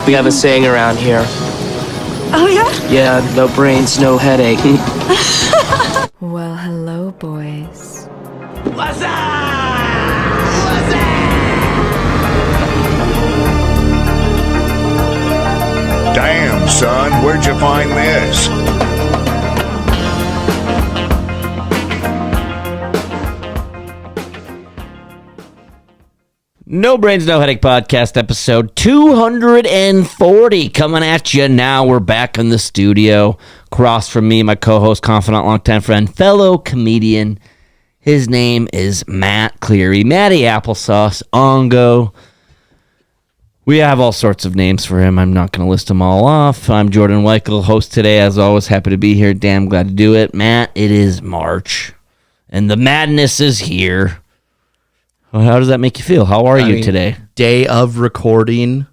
We have a saying around here. Oh, yeah? Yeah, no brains, no headache. Well, hello, boys. What's up? What's up? Damn, son, where'd you find this? No Brains, No Headache podcast episode 240 coming at you now. We're back in the studio. Across from me, my co-host, confidant, longtime friend, fellow comedian. His name is Matt Cleary, Matty Applesauce, Ongo. We have all sorts of names for him. I'm not going to list them all off. I'm Jordan Weichel, host today. As always, happy to be here. Damn glad to do it. Matt, it is March, and the madness is here. Well, how does that make you feel? How are you today? Day of recording,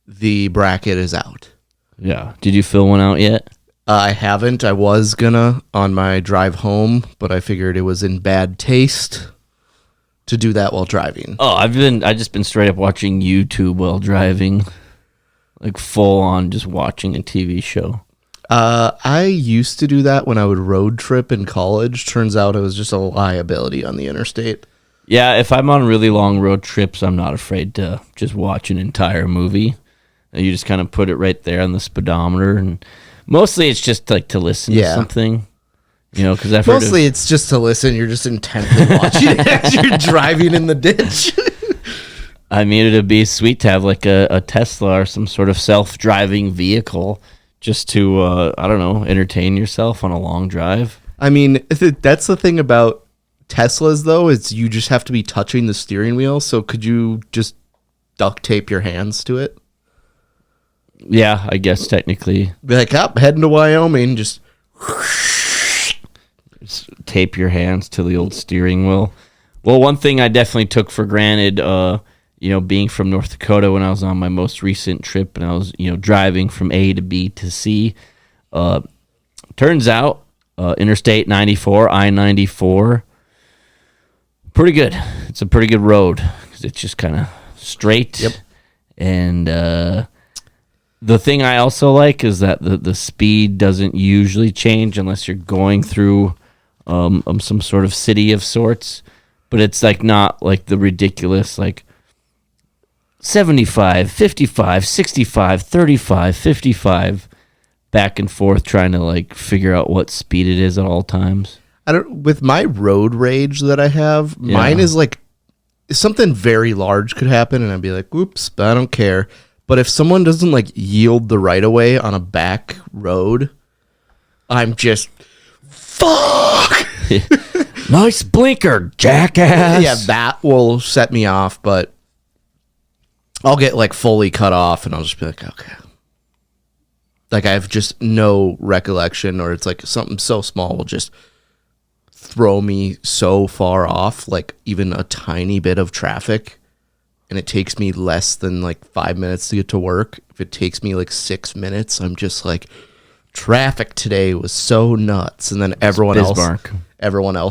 the bracket is out. Yeah. Did you fill one out yet? I haven't. I was gonna on my drive home, but I figured it was in bad taste to do that while driving. Oh, I just been straight up watching YouTube while driving, like full on just watching a TV show. I used to do that when I would road trip in college. Turns out it was just a liability on the interstate. Yeah, if I'm on really long road trips, I'm not afraid to just watch an entire movie. You just kind of put it right there on the speedometer, and mostly it's just like to listen to something, you know, because mostly it's just to listen. You're just intently watching it as you're driving in the ditch. I mean, it'd be sweet to have like a Tesla or some sort of self-driving vehicle just to, I don't know, entertain yourself on a long drive. I mean, that's the thing about Teslas, though, is you just have to be touching the steering wheel. So could you just duct tape your hands to it? Yeah, I guess technically. Be like, heading to Wyoming, just tape your hands to the old steering wheel. Well, one thing I definitely took for granted, being from North Dakota when I was on my most recent trip and I was, driving from A to B to C. Turns out, Interstate 94, I-94, pretty good. It's a pretty good road because it's just kind of straight. Yep. And the thing I also like is that the speed doesn't usually change unless you're going through some sort of city of sorts. But it's like not like the ridiculous like 75, 55, 65, 35, 55 back and forth trying to like figure out what speed it is at all times. With my road rage that I have, mine is like something very large could happen and I'd be like, whoops, but I don't care. But if someone doesn't like yield the right of way on a back road, I'm just fuck. Nice blinker, jackass. Yeah, that will set me off, but I'll get like fully cut off and I'll just be like, okay. Like I have just no recollection, or it's like something so small will just throw me so far off, like even a tiny bit of traffic, and it takes me less than like 5 minutes to get to work. If it takes me like 6 minutes, I'm just like, traffic today was so nuts. And then everyone else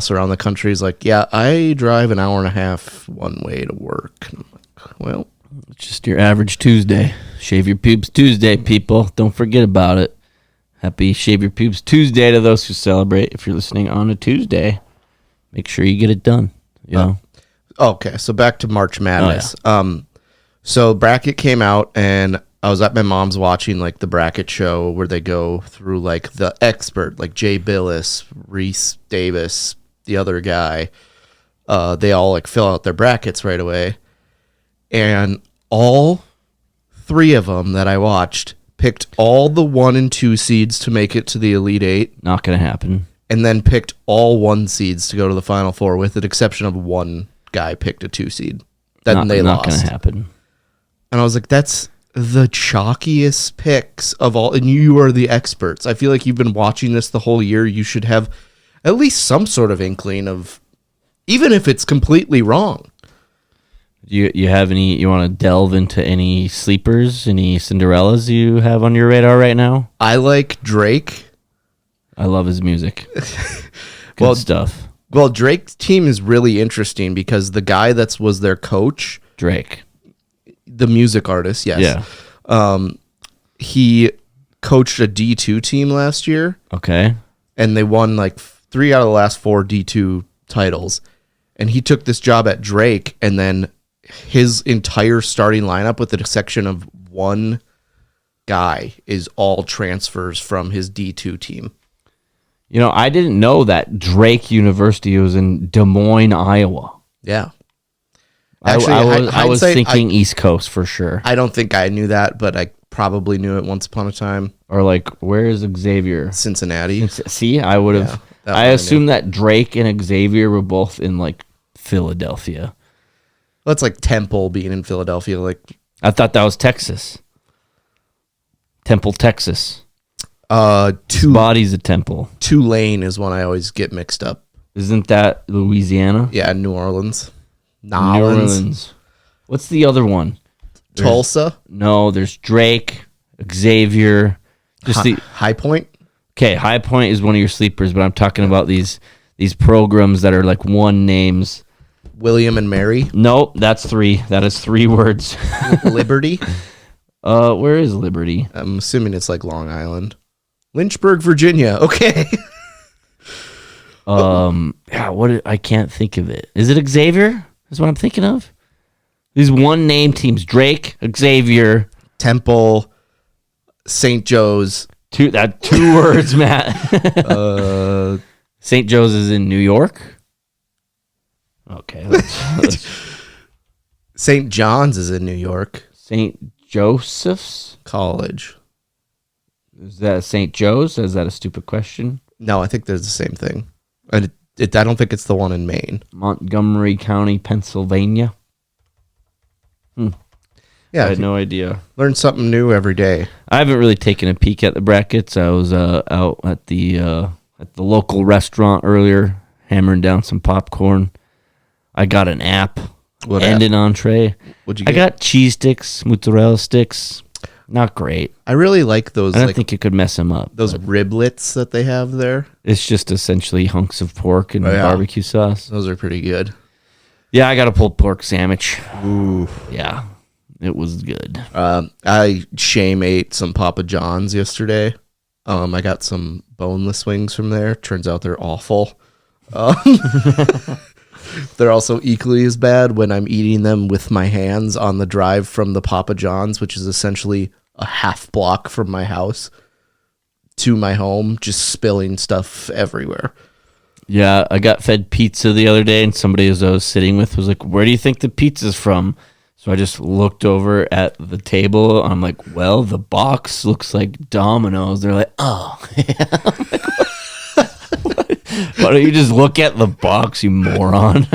around the country is like, yeah, I drive an hour and a half one way to work. And I'm like, well, it's just your average Tuesday. Shave your pubes Tuesday, people. Don't forget about it. Happy Shave Your Pubes Tuesday to those who celebrate. If you're listening on a Tuesday, make sure you get it done. You know? Okay, so back to March Madness. Oh, yeah. So bracket came out, and I was at my mom's watching like the bracket show where they go through like the expert, like Jay Billis, Reese Davis, the other guy. They all like fill out their brackets right away, and all three of them that I watched picked all the 1 and 2 seeds to make it to the Elite Eight. Not going to happen. And then picked all 1 seeds to go to the Final Four, with the exception of one guy picked a 2 seed. Then they lost. Not going to happen. And I was like, that's the chalkiest picks of all. And you are the experts. I feel like you've been watching this the whole year. You should have at least some sort of inkling of, even if it's completely wrong. You have any? You want to delve into any sleepers, any Cinderellas you have on your radar right now? I like Drake. I love his music. Good stuff. Well, Drake's team is really interesting because the guy that was their coach, Drake, the music artist, yes. Yeah. He coached a D2 team last year, Okay. and they won like 3 out of the last 4 D2 titles. And he took this job at Drake, and then his entire starting lineup, with the exception of one guy, is all transfers from his D2 team. You know, I didn't know that Drake University was in Des Moines, Iowa. Yeah. Actually, I was hindsight, thinking East Coast for sure. I don't think I knew that, but I probably knew it once upon a time. Or like, where is Xavier? Cincinnati. See, I would have. Yeah, that I one I assumed that Drake and Xavier were both in like Philadelphia. That's like Temple being in Philadelphia. Like, I thought that was Texas. Temple, Texas. Body's a Temple. Tulane is one I always get mixed up. Isn't that Louisiana? Yeah, New Orleans. New Orleans. What's the other one? Tulsa. No, there's Drake, Xavier. Just the High Point. okay. High Point is one of your sleepers, but I'm talking about these programs that are like one names. William and Mary. Nope, that's 3. That is 3 words. Liberty. Where is Liberty? I'm assuming it's like Long Island. Lynchburg, Virginia. Okay. Yeah, I can't think of it. Is it Xavier? Is what I'm thinking of? These one name teams: Drake, Xavier, Temple, St. Joe's. 2 words, Matt. St. Joe's is in New York. Okay. St. John's is in New York. St. Joseph's College. is that St. Joe's? Is that a stupid question? No, I think they're the same thing. I don't think it's the one in Maine. Montgomery County, Pennsylvania. Yeah, I had no idea. learn something new every day. I haven't really taken a peek at the brackets. I was out at the local restaurant earlier, hammering down some popcorn. I got an app and an entree. What'd you I get? got cheese sticks, mozzarella sticks. Not great. I really like those. I don't think it could mess them up. those riblets that they have there. It's just essentially hunks of pork and Oh, yeah. barbecue sauce. Those are pretty good. Yeah, I got a pulled pork sandwich. Ooh. Yeah, it was good. I shame ate some Papa John's yesterday. I got some boneless wings from there. Turns out they're awful. They're also equally as bad when I'm eating them with my hands on the drive from the Papa John's, which is essentially a half block from my house to my home, just spilling stuff everywhere. Yeah, I got fed pizza the other day, and somebody as I was sitting with was like, "Where do you think the pizza's from?" So I just looked over at the table. I'm like, "Well, the box looks like Domino's." They're like, "Oh." I'm like, why don't you just look at the box, you moron?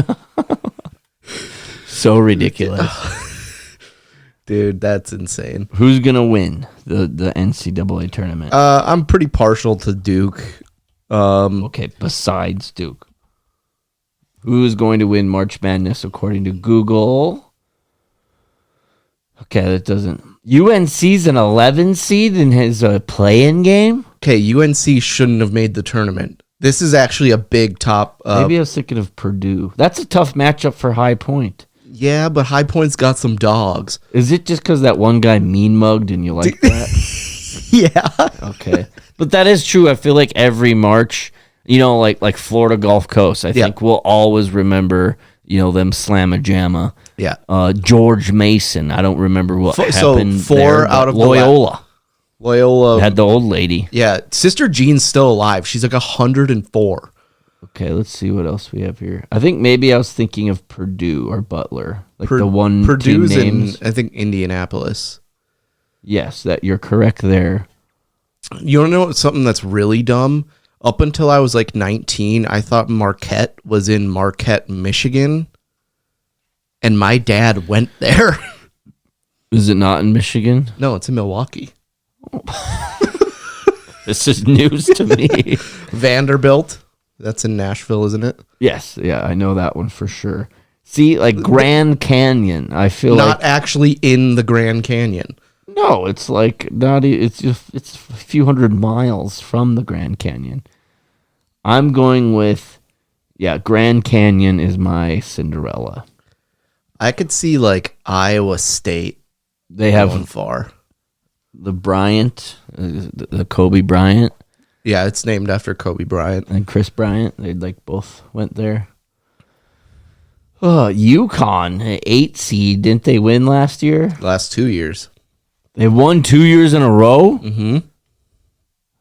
So ridiculous. Dude, that's insane. Who's gonna win the NCAA tournament? I'm pretty partial to Duke. Okay, besides Duke, who is going to win March Madness according to Google? Okay, that doesn't. UNC's an 11 seed and has a play-in game. Okay, UNC shouldn't have made the tournament. This is actually a big top. Maybe I was thinking of Purdue. That's a tough matchup for High Point. Yeah, but High Point's got some dogs. Is it just because that one guy mean mugged and you like that? Yeah. Okay, but that is true. I feel like every March, like Florida Gulf Coast, I think we'll always remember, them slamma jamma. Yeah. George Mason. I don't remember what happened. So 4 there, out of the Loyola Loyola had the old lady. Yeah, Sister Jean's still alive. She's like 104. Okay, let's see what else we have here. I think maybe I was thinking of Purdue or Butler, like the one Purdue's team names. in, I think, Indianapolis. Yes, that you're correct there. You want to know something that's really dumb? Up until I was like 19, I thought Marquette was in Marquette, Michigan, and my dad went there. Is it not in Michigan? No, it's in Milwaukee. This is news to me. Vanderbilt. That's in Nashville, isn't it? Yes, yeah, I know that one for sure. See, like Grand Canyon, I feel Not like actually in the Grand Canyon. no, it's like not. It's just it's a few hundred miles from the Grand Canyon. I'm going with, Grand Canyon is my Cinderella. I could see like Iowa State They going have far. the Bryant, the Kobe Bryant Yeah, it's named after Kobe Bryant. and Chris Bryant. They like both went there. Oh, UConn, 8 seed. Didn't they win last year? Last 2 years. They won 2 years in a row? Mm-hmm.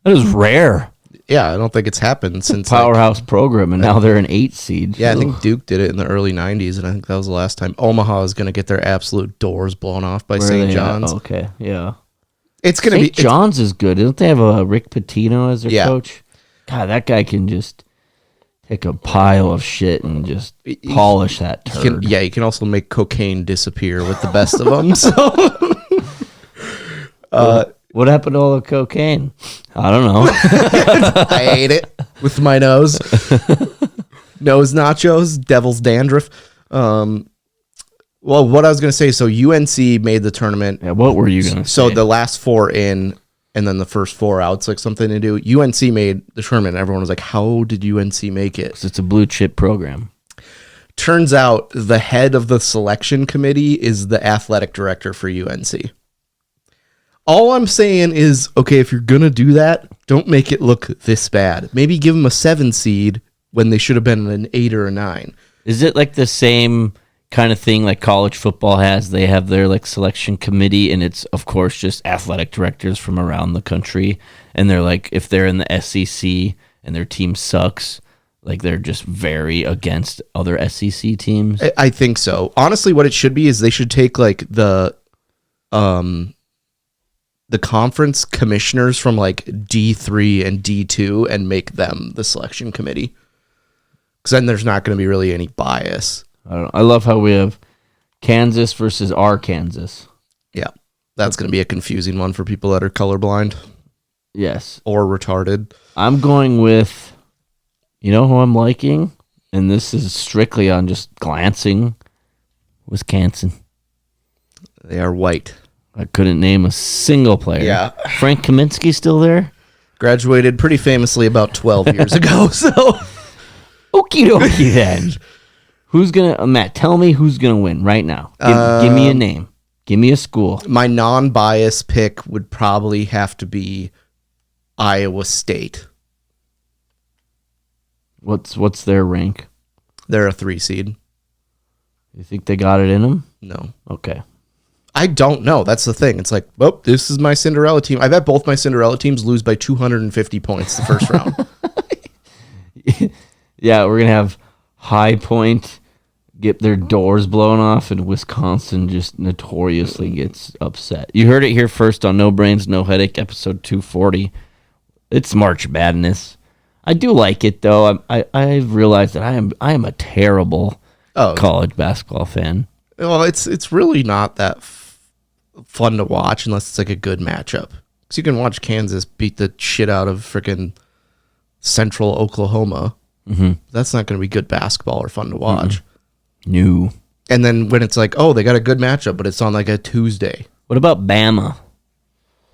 That is rare. Yeah, I don't think it's happened since Powerhouse program, and now they're an 8 seed. Yeah, I think Duke did it in the early 90s, and I think that was the last time. Omaha is going to get their absolute doors blown off by Where are St. they at? John's. Okay, yeah. It's going to be... St. John's is good. Don't they have a Rick Pitino as their Yeah. coach? God, that guy can just take a pile of shit and just polish that turd. He can also make cocaine disappear with the best of them. So, What happened to all the cocaine? I don't know. I ate it with my nose. Nose nachos, devil's dandruff. Well, what I was going to say, so UNC made the tournament. Yeah, what were you going to say? So the last 4 in, and then the first 4 out, it's like something to do. UNC made the tournament, and everyone was like, how did UNC make it? It's a blue chip program. Turns out the head of the selection committee is the athletic director for UNC. All I'm saying is, okay, if you're going to do that, don't make it look this bad. Maybe give them a 7 seed when they should have been an 8 or a 9. Is it like the same kind of thing like college football has? They have their like selection committee, and it's of course just athletic directors from around the country, and they're like, if they're in the SEC and their team sucks, like they're just very against other SEC teams. I think so. Honestly, what it should be is they should take like the conference commissioners from like D3 and D2 and make them the selection committee. Because then there's not going to be really any bias. I don't know. I love how we have Kansas versus Arkansas. Yeah. That's going to be a confusing one for people that are colorblind Yes. or retarded. I'm going with, you know who I'm liking? And this is strictly on just glancing. Wisconsin. They are white. I couldn't name a single player. Yeah. Frank Kaminsky still there? Graduated pretty famously about 12 years ago. So, Okie dokie then. Who's going to, Matt, tell me who's going to win right now. Give me a name. Give me a school. my non-biased pick would probably have to be Iowa State. What's their rank? They're a 3 seed. You think they got it in them? No. Okay. I don't know. That's the thing. It's like, well, this is my Cinderella team. I bet both my Cinderella teams lose by 250 points the first round. Yeah, we're going to have High Point get their doors blown off, and Wisconsin just notoriously gets upset. You heard it here first on No Brains, No Headache, episode 240. It's March Madness. I do like it, though. I've realized that I am a terrible college basketball fan. Well, it's really not that fun to watch unless it's like a good matchup. Because you can watch Kansas beat the shit out of freaking Central Oklahoma. Mm-hmm. That's not going to be good basketball or fun to watch. No. And then when it's like, oh, they got a good matchup, but it's on like a Tuesday. What about Bama?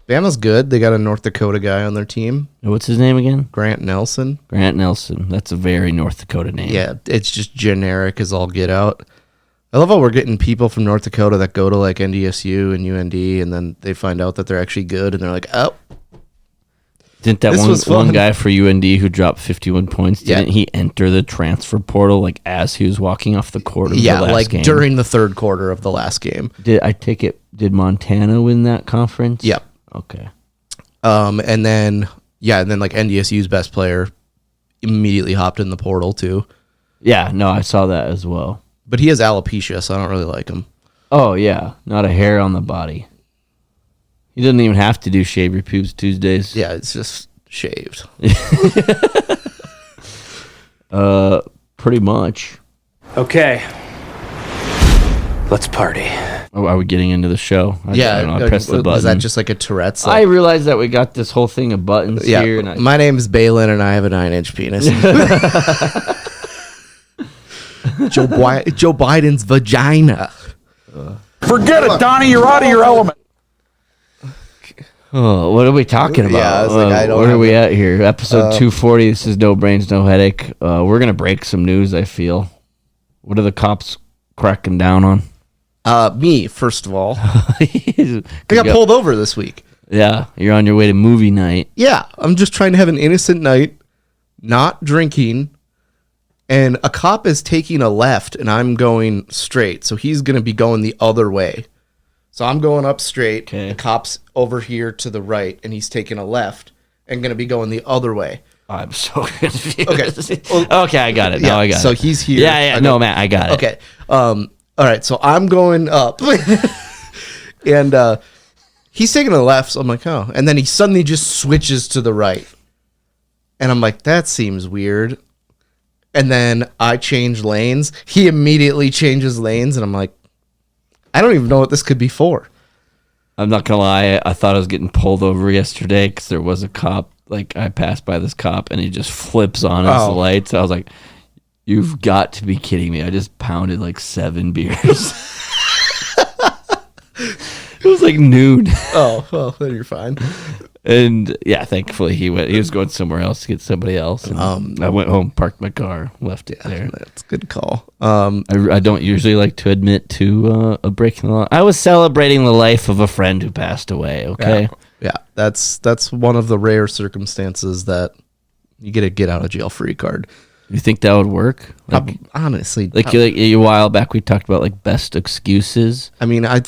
Bama's good. They got a North Dakota guy on their team. What's his name again? Grant Nelson. Grant Nelson. That's a very North Dakota name. Yeah, it's just generic as all get out. I love how we're getting people from North Dakota that go to like NDSU and UND, and then they find out that they're actually good, and they're like, oh. Didn't that This was one fun. guy for UND who dropped 51 points, didn't he enter the transfer portal like as he was walking off the court of Yeah, the last like game? during the third quarter of the last game. Did Montana win that conference? Yep. Okay. And then like NDSU's best player immediately hopped in the portal too. Yeah, no, I saw that as well. But he has alopecia, so I don't really like him. Oh, yeah. Not a hair on the body. He doesn't even have to do Shave Your Pubes Tuesdays. Yeah, it's just shaved. Pretty much. Okay. Let's party. Oh, are we getting into the show? I don't know, I pressed the button. Was that just like a Tourette's? I realized that we got this whole thing of buttons here. And my name is Balin, and I have a 9-inch penis. Joe Biden's vagina. Forget it, Donnie. You're out of your element. Oh, what are we talking about? Yeah, I was like, I don't where have are we at here? Episode 240. This is No Brains, No Headache. We're going to break some news, I feel. What are the cops cracking down on? Me, first of all. I got pulled over this week. Yeah, you're on your way to movie night. Yeah, I'm just trying to have an innocent night, not drinking, and a cop is taking a left and I'm going straight. So he's going to be going the other way. So I'm going up straight. Okay. The cop's over here to the right and he's taking a left and going to be going the other way. I'm so confused. Okay. Okay, I got it. Now I got it. So he's here. Yeah, no, man, I got it. Okay. All right. So I'm going up, and he's taking a left. So I'm like, oh, and then he suddenly just switches to the right, and I'm like, that seems weird. And then I change lanes. He immediately changes lanes, and I'm like, I don't even know what this could be for. I'm not gonna lie. I thought I was getting pulled over yesterday because there was a cop. Like, I passed by this cop and he just flips on his lights. I was like, you've got to be kidding me. I just pounded like 7 beers. It was like noon. Oh, well, then you're fine. And yeah, thankfully he was going somewhere else to get somebody else. And I went home, parked my car, left it there. That's a good call. I don't usually like to admit to a breaking the law. I was celebrating the life of a friend who passed away. Okay. Yeah, that's one of the rare circumstances that you get a get out of jail free card. You think that would work? Like, Honestly, like a while back, we talked about like best excuses. I mean, I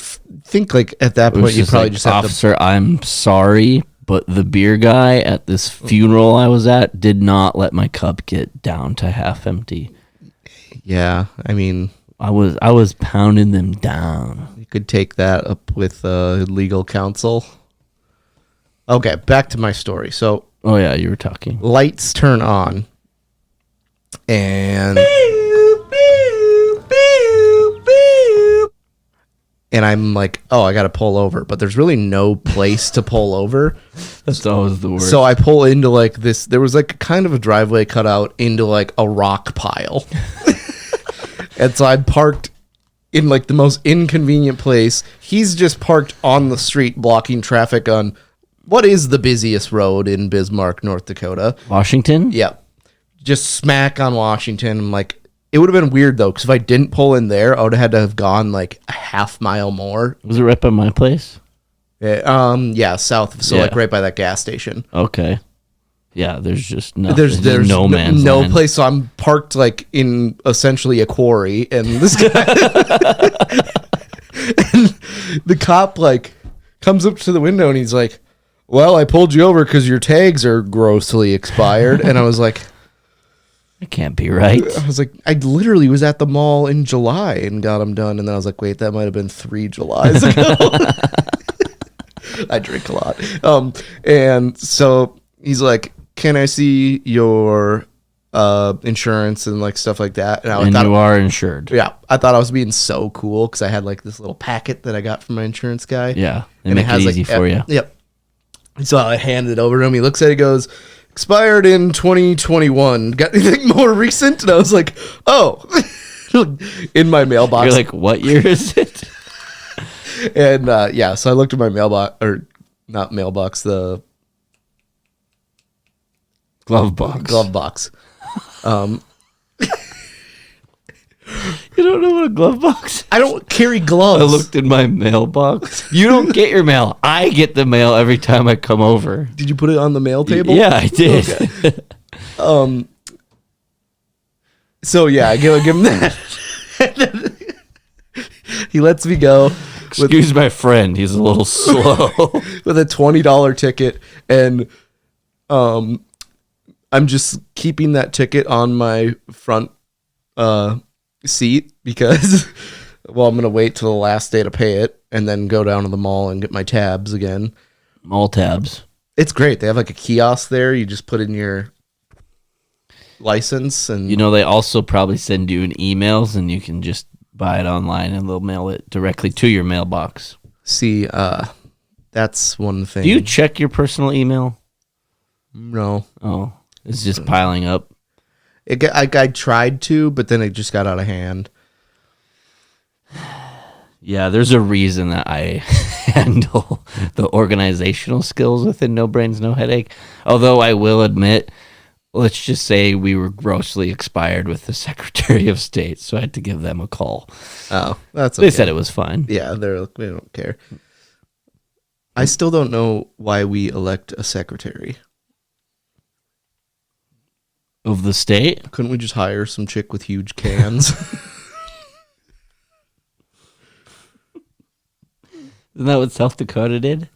think like at that It was point you probably like, just have officer, I'm sorry, but the beer guy at this funeral I was at did not let my cup get down to half empty. Yeah, I mean, I was pounding them down. you could take that up with legal counsel. Okay, back to my story. So, Oh yeah, you were talking. lights turn on, and I'm like, oh, I got to pull over, but there's really no place to pull over. That's always the worst. So I pull into like this. There was like kind of a driveway cut out into like a rock pile, and so I parked in like the most inconvenient place. He's just parked on the street, blocking traffic on what is the busiest road in Bismarck, North Dakota. Washington? Yep. Just smack on Washington. I'm like, it would have been weird though, because if I didn't pull in there, I would have had to have gone like a half mile more. Was it right by my place? Yeah, south. So like Yeah. right by that gas station. Okay. Yeah, there's just nothing. There's no man's no land. place. So I'm parked like in essentially a quarry, and this guy, and the cop like comes up to the window and he's like, well, I pulled you over because your tags are grossly expired. And I was like, It can't be right. I literally was at the mall in July and got them done. And then I was like, wait, that might have been 3 Julys ago. I drink a lot. And so he's like, can I see your insurance and like stuff like that? And And you are insured. yeah, I thought I was being so cool because I had like this little packet that I got from my insurance guy. Yeah. They And make it easy for you. Yep. So I handed it over to him. He looks at it, he goes, expired in 2021. Got anything more recent? And I was like, oh, in my mailbox. You're like, what year is it? And yeah, so I looked at my mailbox, or not mailbox, the Glove box. glove box. You don't know what a glove box is? I don't carry gloves. I looked in my mailbox. You don't get your mail. I get the mail every time I come over. Did you put it on the mail table? Yeah, I did. So yeah, I give him that. He lets me go Excuse my friend. He's a little slow. with a $20 ticket, and I'm just keeping that ticket on my front seat because, well, I'm gonna wait till the last day to pay it and then go down to the mall and get my tabs again. Mall tabs. It's great. They have like a kiosk there. You just put in your license, and You know, they also probably send you an emails and you can just buy it online and they'll mail it directly to your mailbox. see. That's one thing. Do you check your personal email? No. Oh, it's just piling up. I tried to, but then it just got out of hand. Yeah, there's a reason that I handle the organizational skills within No Brains, No Headache. Although I will admit, let's just say we were grossly expired with the Secretary of State, so I had to give them a call. Oh, that's okay. They said it was fine. Yeah, they're like, we don't care. I still don't know why we elect a secretary. Of the state? Couldn't we just hire some chick with huge cans? Isn't that what South Dakota did?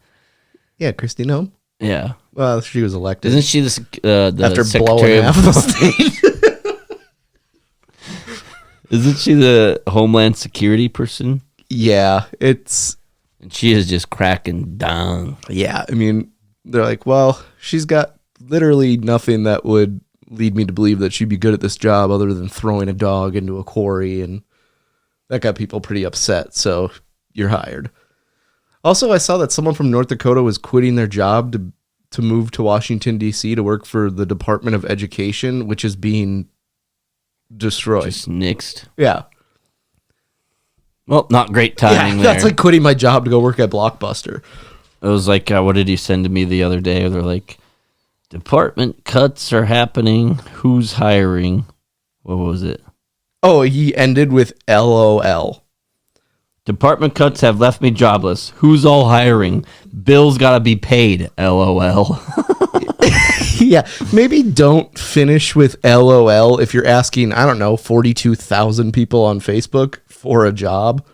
Yeah, Christy Nome. Yeah. Well, she was elected. Isn't she the After Secretary blowing of half the state. Isn't she the Homeland Security person? Yeah, it's... And she is just cracking down. Yeah, I mean, they're like, well, she's got literally nothing that would lead me to believe that she'd be good at this job other than throwing a dog into a quarry, and that got people pretty upset, so you're hired. Also, I saw that someone from North Dakota was quitting their job to move to Washington, D.C. to work for the Department of Education, which is being destroyed. Just nixed. Yeah. Well, not great timing there. That's like quitting my job to go work at Blockbuster. It was like, what did he send to me the other day? They're like, department cuts are happening. Who's hiring? What was it? Oh, he ended with LOL. Department cuts have left me jobless. Who's all hiring? Bills gotta be paid. LOL. Yeah, maybe don't finish with LOL if you're asking, I don't know, 42,000 people on Facebook for a job.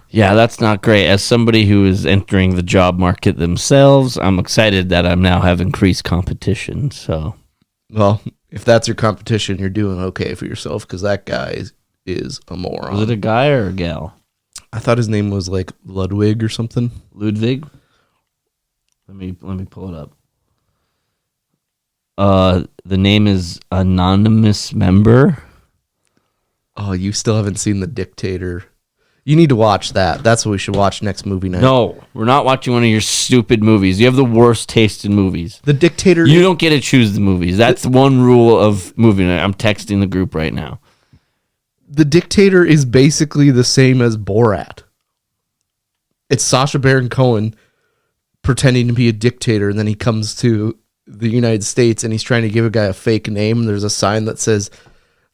Yeah, that's not great. As somebody who is entering the job market themselves, I'm excited that I now have increased competition. So, well, if that's your competition, you're doing okay for yourself because that guy is a moron. Was it a guy or a gal? I thought his name was like Ludwig or something. Ludwig? Let me pull it up. The name is Anonymous Member. Oh, you still haven't seen The Dictator. You need to watch that. That's what we should watch next movie night. No, we're not watching one of your stupid movies. You have the worst taste in movies. The Dictator. You don't get to choose the movies. That's one rule of movie night. I'm texting the group right now. The Dictator is basically the same as Borat. It's Sacha Baron Cohen pretending to be a dictator, and then he comes to the United States and he's trying to give a guy a fake name, and there's a sign that says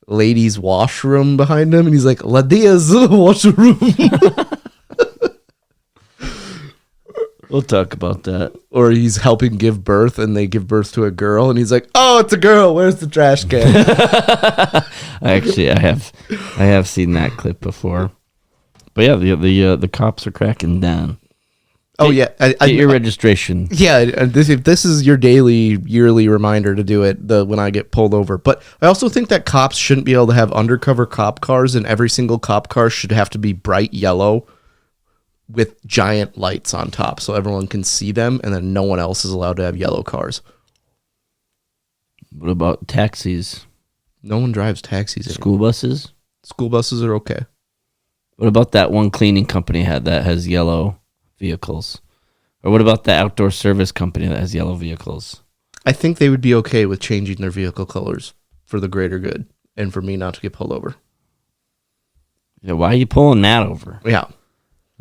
ladies washroom behind him, and he's like, Ladies washroom. We'll talk about that. Or he's helping give birth and they give birth to a girl, and he's like, oh, it's a girl, where's the trash can? I have seen that clip before. But yeah, the cops are cracking down. Oh yeah, Get your registration. Yeah, if this is your daily, yearly reminder to do it when I get pulled over. But I also think that cops shouldn't be able to have undercover cop cars, and every single cop car should have to be bright yellow with giant lights on top so everyone can see them, and then no one else is allowed to have yellow cars. What about taxis? No one drives taxis anymore. School buses? School buses are okay. What about that one cleaning company that has yellow vehicles? Or what about the outdoor service company that has yellow vehicles? I think they would be okay with changing their vehicle colors for the greater good and for me not to get pulled over. Yeah, why are you pulling that over? Yeah.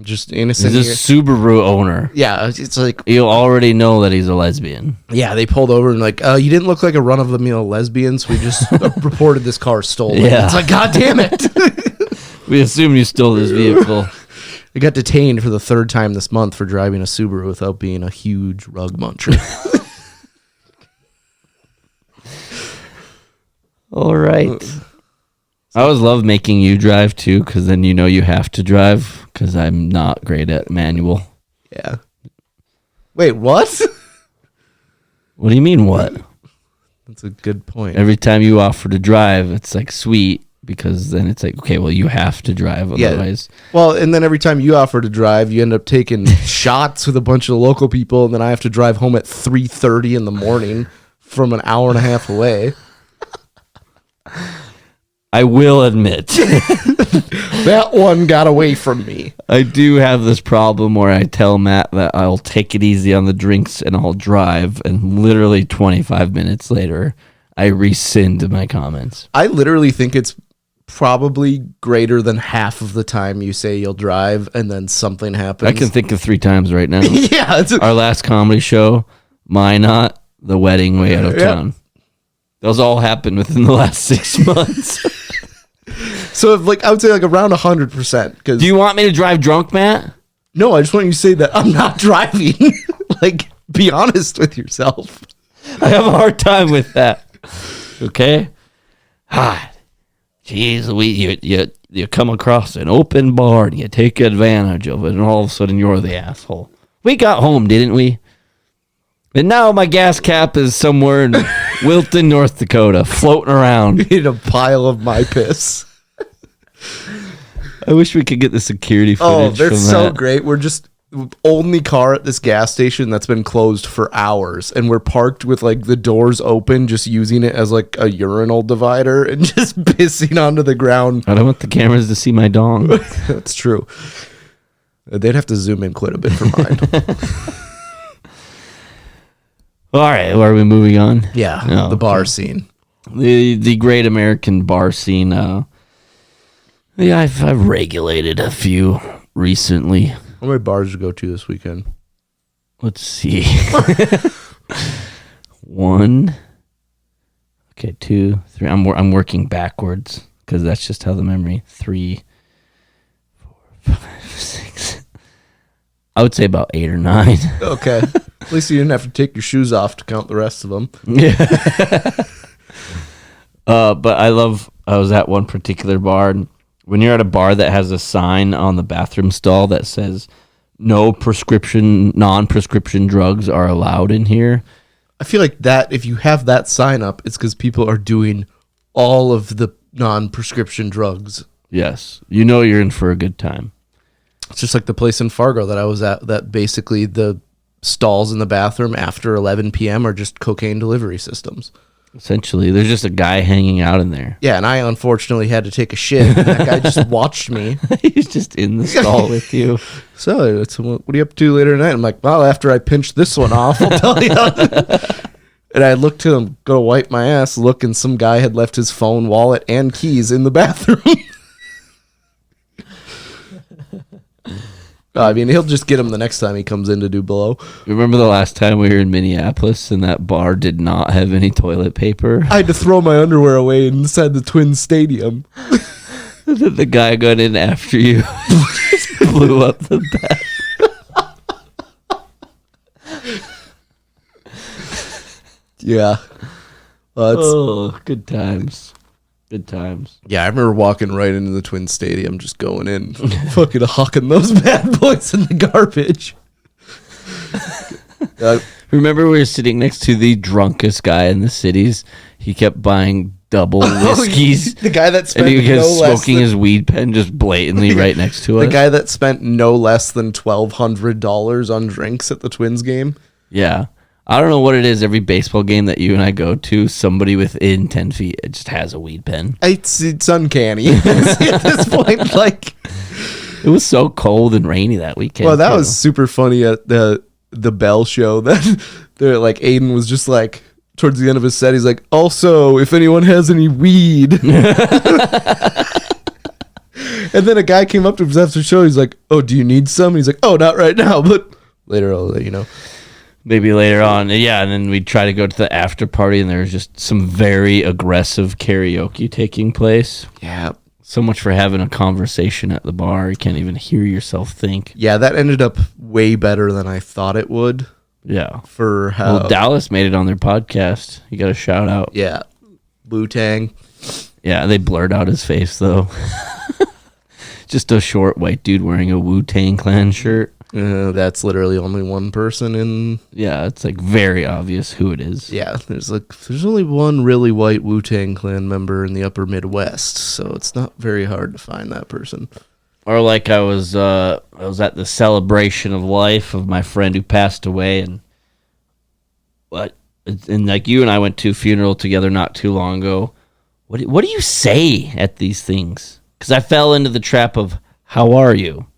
Just innocent. He's a Subaru owner. Yeah, it's like you already know that he's a lesbian. Yeah, they pulled over and like, you didn't look like a run-of-the-mill lesbian, so we just reported this car stolen. Yeah. It's like, God damn it. We assume you stole this vehicle. I got detained for the third time this month for driving a Subaru without being a huge rug muncher. All right. I always love making you drive too, because then you know you have to drive, because I'm not great at manual. Yeah. Wait, what? What do you mean, what? That's a good point. Every time you offer to drive, it's like sweet, because then it's like, okay, well, you have to drive otherwise. Yeah. Well, and then every time you offer to drive, you end up taking shots with a bunch of local people, and then I have to drive home at 3:30 in the morning from an hour and a half away. I will admit that one got away from me. I do have this problem where I tell Matt that I'll take it easy on the drinks and I'll drive, and literally 25 minutes later, I rescind my comments. I literally think it's probably greater than half of the time you say you'll drive and then something happens. I can think of 3 times right now. Yeah. Our last comedy show, Minot, the wedding way out of town. Those all happened within the last 6 months. So, I would say around 100%. Do you want me to drive drunk, Matt? No, I just want you to say that I'm not driving. Like, be honest with yourself. I have a hard time with that. Okay? Jeez, you come across an open bar and you take advantage of it, and all of a sudden you're the asshole. We got home, didn't we? And now my gas cap is somewhere in Wilton, North Dakota, floating around. In a pile of my piss. I wish we could get the security footage. They're from so that. great. We're just only car at this gas station that's been closed for hours, and we're parked with like the doors open, just using it as like a urinal divider and just pissing onto the ground. I don't want the cameras to see my dong. That's true. They'd have to zoom in quite a bit for mine. All right, well, are we moving on? Yeah, Oh, the bar scene. The great American bar scene. Yeah, I've regulated a few recently. How many bars did you go to this weekend? Let's see. 1. Okay, 2, 3. I'm working backwards because that's just how the memory. 3, 4, 5, 6. I would say about 8 or 9. Okay. At least you didn't have to take your shoes off to count the rest of them. Yeah. But I was at one particular bar, and when you're at a bar that has a sign on the bathroom stall that says no non-prescription drugs are allowed in here. I feel like that if you have that sign up, it's because people are doing all of the non-prescription drugs. Yes. You know you're in for a good time. It's just like the place in Fargo that I was at, that basically the stalls in the bathroom after 11 p.m. are just cocaine delivery systems. Essentially, there's just a guy hanging out in there. Yeah, and I unfortunately had to take a shit, and that guy just watched me. He's just in the stall with you. So, what are you up to later tonight? I'm like, well, after I pinch this one off, I'll tell you. And I looked to him, go to wipe my ass, look, and some guy had left his phone, wallet, and keys in the bathroom. I mean, he'll just get him the next time he comes in to do blow. Remember the last time we were in Minneapolis and that bar did not have any toilet paper? I had to throw my underwear away inside the Twins Stadium. The guy got in after you. Just blew up the bed. Yeah. Oh, good times. Good times. Yeah, I remember walking right into the Twin Stadium, just going in, fucking hawking those bad boys in the garbage. Remember we were sitting next to the drunkest guy in the cities? He kept buying double whiskeys. The guy that spent and he was no less smoking than, his weed pen just blatantly right next to us. The guy that spent no less than $1,200 on drinks at the Twins game. Yeah. I don't know what it is. Every baseball game that you and I go to, somebody within 10 feet it just has a weed pen. It's uncanny at this point. Like, it was so cold and rainy that weekend. Well, that was super funny at the Bell show. That they're like, Aiden was just like, towards the end of his set, he's like, also, if anyone has any weed. And then a guy came up to him after the show. He's like, oh, do you need some? And he's like, oh, not right now, but later I'll let you know. Maybe later on. Yeah, and then we'd try to go to the after party, and there was just some very aggressive karaoke taking place. Yeah. So much for having a conversation at the bar. You can't even hear yourself think. Yeah, that ended up way better than I thought it would. Yeah. For how... Well, Dallas made it on their podcast. You got a shout out. Yeah. Wu-Tang. Yeah, they blurred out his face, though. Just a short white dude wearing a Wu-Tang Clan shirt. That's literally only one person in... Yeah, it's like very obvious who it is. Yeah, there's only one really white Wu-Tang Clan member in the upper Midwest, so it's not very hard to find that person. Or like I was at the celebration of life of my friend who passed away, and like you and I went to a funeral together not too long ago. What do you say at these things? Because I fell into the trap of, how are you?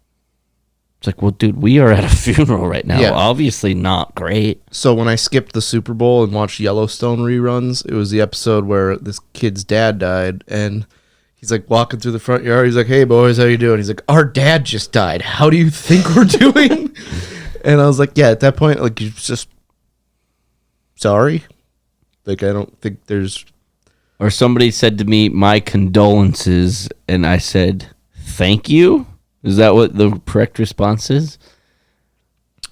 It's like, well, dude, we are at a funeral right now. Yeah. Obviously not great. So when I skipped the Super Bowl and watched Yellowstone reruns, it was the episode where this kid's dad died, and he's like walking through the front yard. He's like, hey, boys, how you doing? He's like, our dad just died. How do you think we're doing? And I was like, yeah, at that point, like, you're just sorry. Like, I don't think there's... Or somebody said to me, my condolences, and I said, thank you? Is that what the correct response is?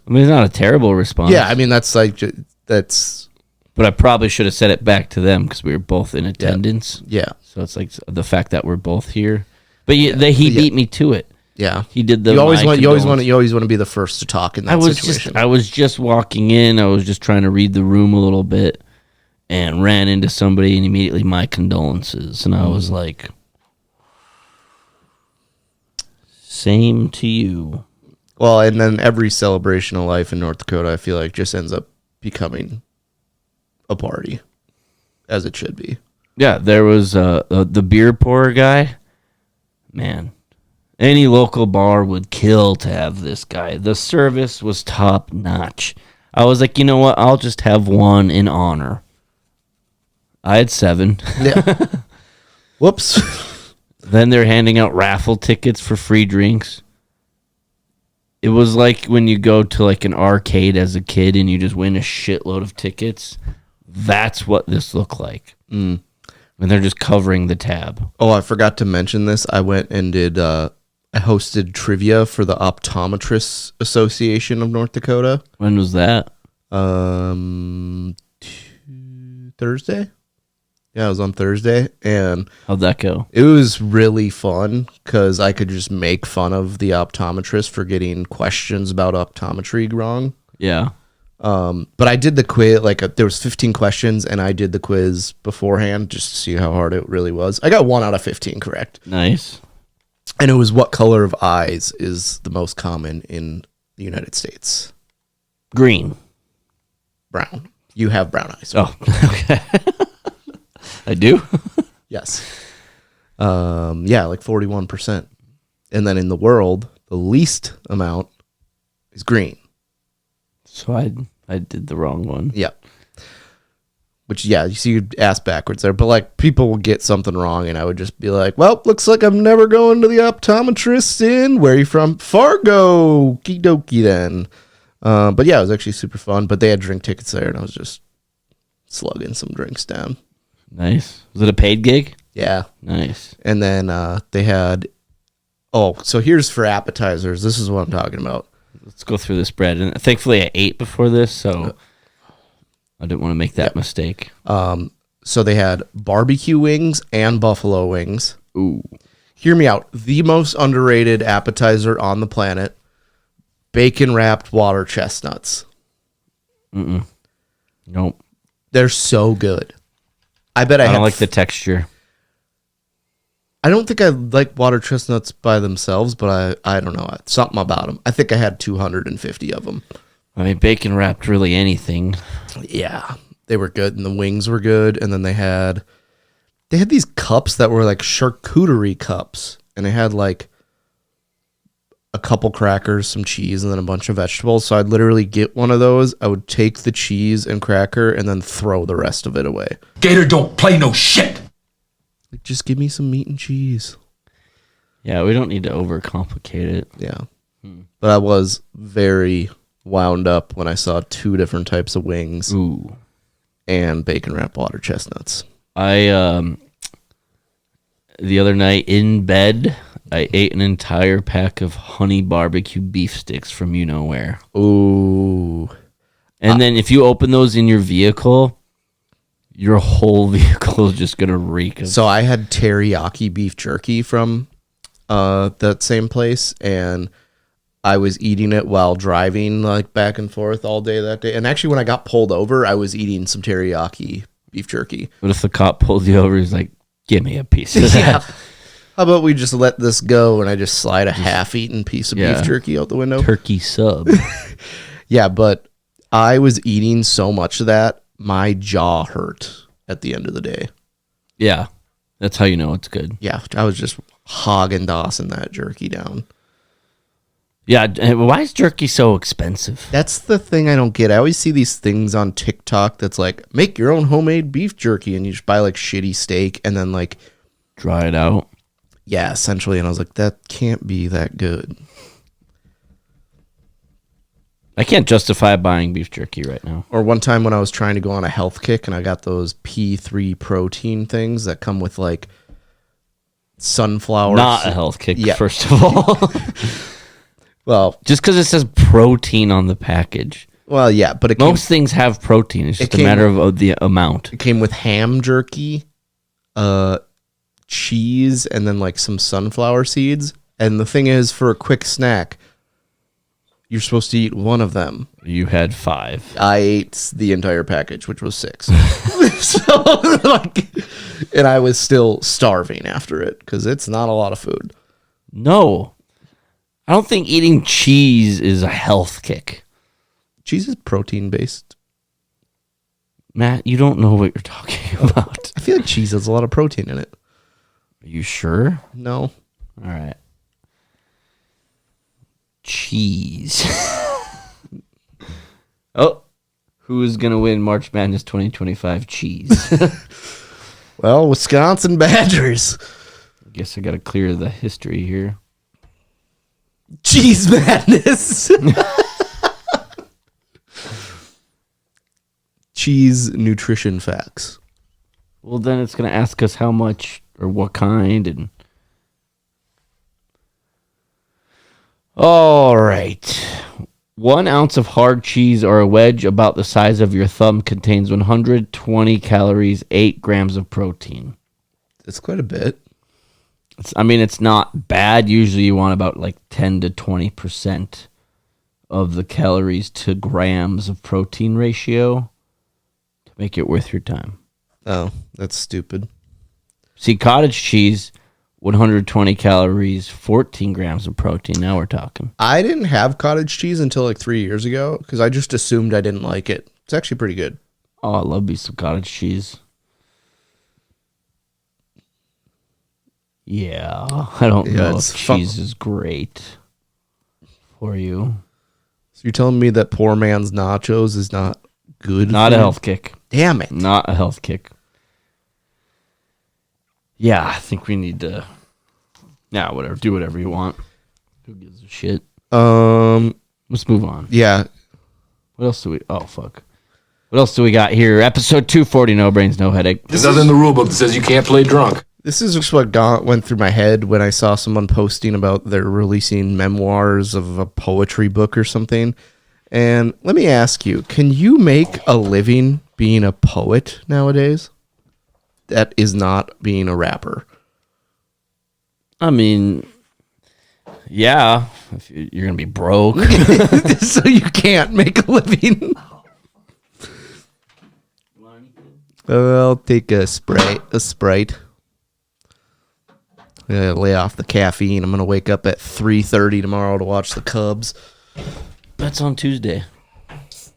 I mean, it's not a terrible response. Yeah, I mean, that's like, that's... But I probably should have said it back to them because we were both in attendance. Yeah. So it's like the fact that we're both here. But he beat me to it. Yeah. He did the... You always want to be the first to talk in that situation. I was just walking in. I was just trying to read the room a little bit and ran into somebody and immediately my condolences. And I was like, same to you. Well, and then every celebration of life in North Dakota, I feel like, just ends up becoming a party, as it should be. Yeah, there was the beer pourer guy. Man, any local bar would kill to have this guy. The service was top notch. I was like, you know what? I'll just have one in honor. I had 7. Yeah. Whoops. Then they're handing out raffle tickets for free drinks. It was like when you go to like an arcade as a kid and you just win a shitload of tickets. That's what this looked like. And they're just covering the tab. Oh, I forgot to mention this. I went and I hosted trivia for the Optometrists Association of North Dakota. When was that? Thursday? Yeah, it was on Thursday, and How'd that go? it was really fun because I could just make fun of the optometrist for getting questions about optometry wrong. Yeah. But I did the quiz, there was 15 questions, and I did the quiz beforehand just to see how hard it really was. I got 1 out of 15 correct. Nice. And it was what color of eyes is the most common in the United States? Green. Brown. You have brown eyes. Oh, okay. I do? Yes. Yeah, like 41%. And then in the world, the least amount is green. So I did the wrong one. Yeah. Which, yeah, you see, you ask backwards there. But, like, people will get something wrong, and I would just be like, well, looks like I'm never going to the optometrist in, where are you from? Fargo. Okie dokie then. But, yeah, it was actually super fun. But they had drink tickets there, and I was just slugging some drinks down. Nice. Was it a paid gig? Yeah. Nice. And then they had... Oh, so here's for appetizers. This is what I'm talking about. Let's go through this bread. And thankfully I ate before this, so I didn't want to make that mistake. So they had barbecue wings and buffalo wings. Ooh. Hear me out. The most underrated appetizer on the planet. Bacon-wrapped water chestnuts. Nope. They're so good. I bet I don't like the texture. I don't think I like water chestnuts by themselves, but I don't know. Something about them. I think I had 250 of them. I mean, bacon wrapped really anything. Yeah. They were good, and the wings were good. And then they had these cups that were like charcuterie cups, and they had like a couple crackers, some cheese, and then a bunch of vegetables. So I'd literally get one of those. I would take the cheese and cracker and then throw the rest of it away. Gator don't play no shit. Like, just give me some meat and cheese. Yeah, we don't need to overcomplicate it. Yeah. But I was very wound up when I saw 2 different types of wings Ooh. and bacon wrapped water chestnuts. I the other night in bed, I ate an entire pack of honey barbecue beef sticks from you know where. Ooh. And then if you open those in your vehicle, your whole vehicle is just gonna reek of. So I had teriyaki beef jerky from that same place, and I was eating it while driving like back and forth all day that day. And actually, when I got pulled over, I was eating some teriyaki beef jerky. What if the cop pulled you over? He's like, "Give me a piece of that." How about we just let this go and I just slide a half-eaten piece of beef jerky out the window? Turkey sub. Yeah, but I was eating so much of that, my jaw hurt at the end of the day. Yeah, that's how you know it's good. Yeah, I was just Haagen-Dazsing that jerky down. Yeah, why is jerky so expensive? That's the thing I don't get. I always see these things on TikTok that's like, make your own homemade beef jerky, and you just buy like shitty steak and then like dry it out. Yeah, essentially. And I was like, that can't be that good. I can't justify buying beef jerky right now. Or one time when I was trying to go on a health kick and I got those P3 protein things that come with like sunflower. Not a health kick, Yeah. first of all. Well, Just because it says protein on the package. yeah, but it Most things have protein. It's just a came- matter of the amount. came with ham jerky, cheese, and then like some sunflower seeds. And the thing is, for a quick snack, you're supposed to eat one of them. You had 5. I ate the entire package, which was 6. So, like, and I was still starving after it because it's not a lot of food. No. I don't think eating cheese is a health kick. Cheese is protein based. Matt, you don't know what you're talking about. I feel like cheese has a lot of protein in it. Are you sure? No. All right. Cheese. Oh, who is going to win March Madness 2025 cheese? Well, Wisconsin Badgers. I guess I got to clear the history here. Cheese madness. Cheese nutrition facts. Well, then it's going to ask us how much or what kind. And all right. 1 ounce of hard cheese or a wedge about the size of your thumb contains 120 calories, 8 grams of protein. It's quite a bit. It's not bad. Usually you want about like 10 to 20% of the calories to grams of protein ratio to make it worth your time. Oh, that's stupid. See, cottage cheese, 120 calories, 14 grams of protein. Now we're talking. I didn't have cottage cheese until like 3 years ago because I just assumed I didn't like it. It's actually pretty good. Oh, I love me some cottage cheese. Yeah, I don't know it's if cheese is great for you. So you're telling me that poor man's nachos is not good? Not a food? health kick. Damn it. Not a health kick. Yeah, I think we need to. Yeah, whatever. Do whatever you want. Who gives a shit? Let's move on. Yeah. What else do we? Oh fuck. What else do we got here? Episode 240. No brains, no headache. There's nothing in the rule book that says you can't play drunk. This is just what went through my head when I saw someone posting about they're releasing memoirs of a poetry book or something. And let me ask you, can you make a living being a poet nowadays? That is not being a rapper. I mean, yeah, if you're gonna be broke. So you can't make a living. I'll take a Sprite. I'm gonna lay off the caffeine. I'm gonna wake up at 3:30 tomorrow to watch the Cubs. That's on Tuesday. It's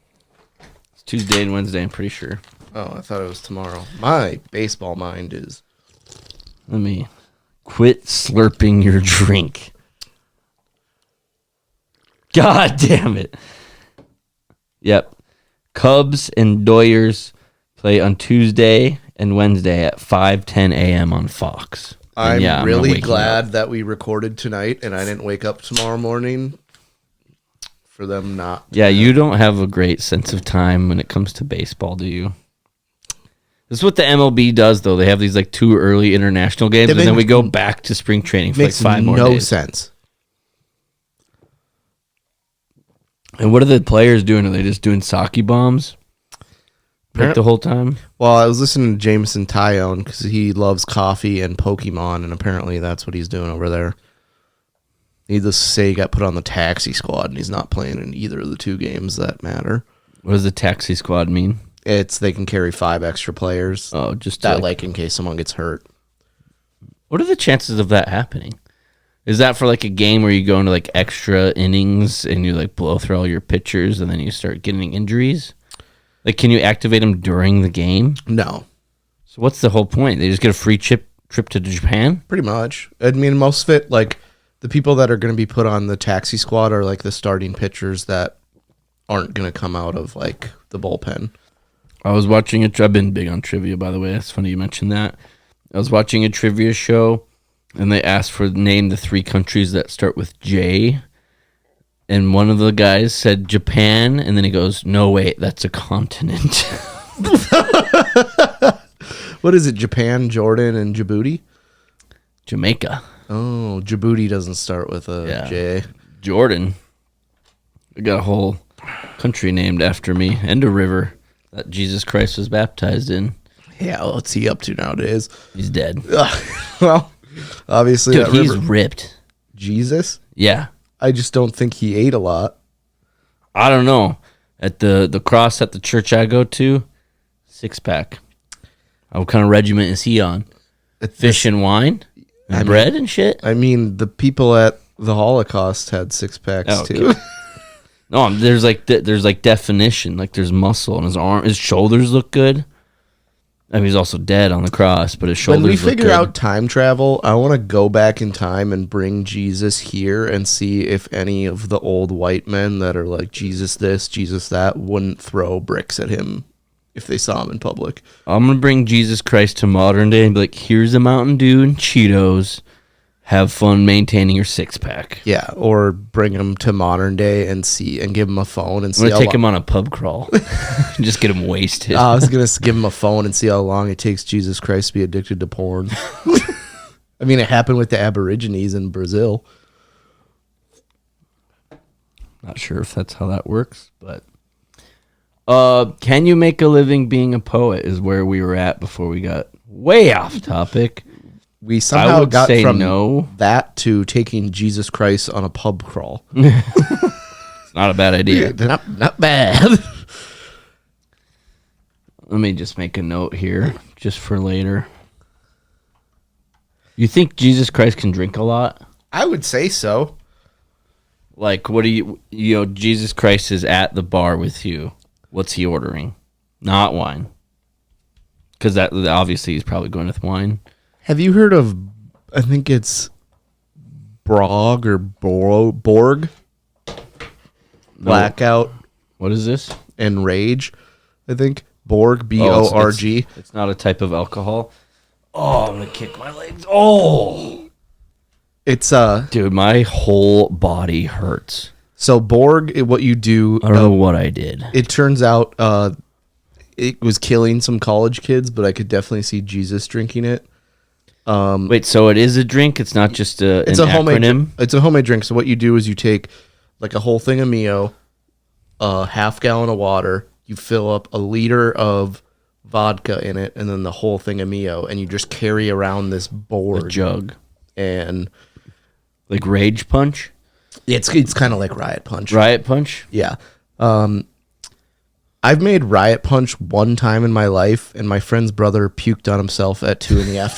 Tuesday and Wednesday, I'm pretty sure. Oh, I thought it was tomorrow. My baseball mind is. Let me quit slurping your drink. God damn it. Yep. Cubs and Doyers play on Tuesday and Wednesday at 5:10 a.m. on Fox. And I'm not really waking glad up. that we recorded tonight and I didn't wake up tomorrow morning for them not. Yeah, you don't have a great sense of time when it comes to baseball, do you? This is what the MLB does, though. They have these like 2 early international games, and then we go back to spring training for like Makes 5 more no days. sense. And what are the players doing? Are they just doing sake bombs like the whole time? Well, I was listening to Jameson Tyone because he loves coffee and Pokemon, and apparently that's what he's doing over there. Needless to say, he got put on the taxi squad, and he's not playing in either of the 2 games that matter. What does the taxi squad mean? It's they can carry 5 extra players. Oh, just that to, like in case someone gets hurt. What are the chances of that happening? Is that for like a game where you go into like extra innings and you like blow through all your pitchers and then you start getting injuries? Like, can you activate them during the game? No, So what's the whole point? They just get a free trip to Japan? pretty much. I mean, most of it, like the people that are going to be put on the taxi squad are like the starting pitchers that aren't going to come out of like the bullpen. I was watching I've been big on trivia, by the way. It's funny you mentioned that. I was watching a trivia show, and they asked for name the 3 countries that start with J. And one of the guys said Japan, and then he goes, "No, wait, that's a continent." What is it? Japan, Jordan, and Djibouti? Jamaica. Oh, Djibouti doesn't start with a Yeah. J. Jordan. We got a whole country named after me and a river that Jesus Christ was baptized in. Yeah, what's he up to nowadays? He's dead. Well, obviously Dude, that he's river. ripped. Jesus? Yeah. I just don't think he ate a lot. I don't know. At the cross at the church I go to, 6-pack. What kind of regiment is he on? Fish and wine? And bread and shit? I mean, the people at the Holocaust had 6-packs Oh, too. No, there's like definition. Like there's muscle in his arm. His shoulders look good. I mean, he's also dead on the cross, but his shoulders When we look figure good. out time travel, I want to go back in time and bring Jesus here and see if any of the old white men that are like Jesus this, Jesus that wouldn't throw bricks at him if they saw him in public. I'm going to bring Jesus Christ to modern day and be like, here's a Mountain Dew and Cheetos. Have fun maintaining your 6-pack. Yeah, or bring him to modern day and see and give him a phone and I'm see. going to take him on a pub crawl. Just get him wasted. I was gonna give him a phone and see how long it takes Jesus Christ to be addicted to porn. I mean, it happened with the Aborigines in Brazil. Not sure if that's how that works, but can you make a living being a poet is where we were at before we got way off topic. We somehow would got say from no. that to taking Jesus Christ on a pub crawl. It's not a bad idea. Not bad. Let me just make a note here just for later. You think Jesus Christ can drink a lot? I would say so. Like, what do you know, Jesus Christ is at the bar with you. What's he ordering? Not wine. Because that obviously he's probably going with wine. Have you heard of, I think it's Brog or Borg? Blackout What is this? and Rage, I think. Borg, B-O-R-G. It's not a type of alcohol. Oh, I'm going to kick my legs. Oh! It's, Dude, my whole body hurts. so Borg, what you do, I don't know what I did. it turns out it was killing some college kids, but I could definitely see Jesus drinking it. Wait, so it is a drink? It's not just an homemade acronym? It's a homemade drink. So what you do is you take like a whole thing of Mio, a half gallon of water, you fill up a liter of vodka in it, and then the whole thing of Mio, and you just carry around this A board. jug. And Like Rage Punch? it's kind of like Riot Punch. Riot Punch? Yeah. I've made Riot Punch one time in my life, and my friend's brother puked on himself at 2 PM.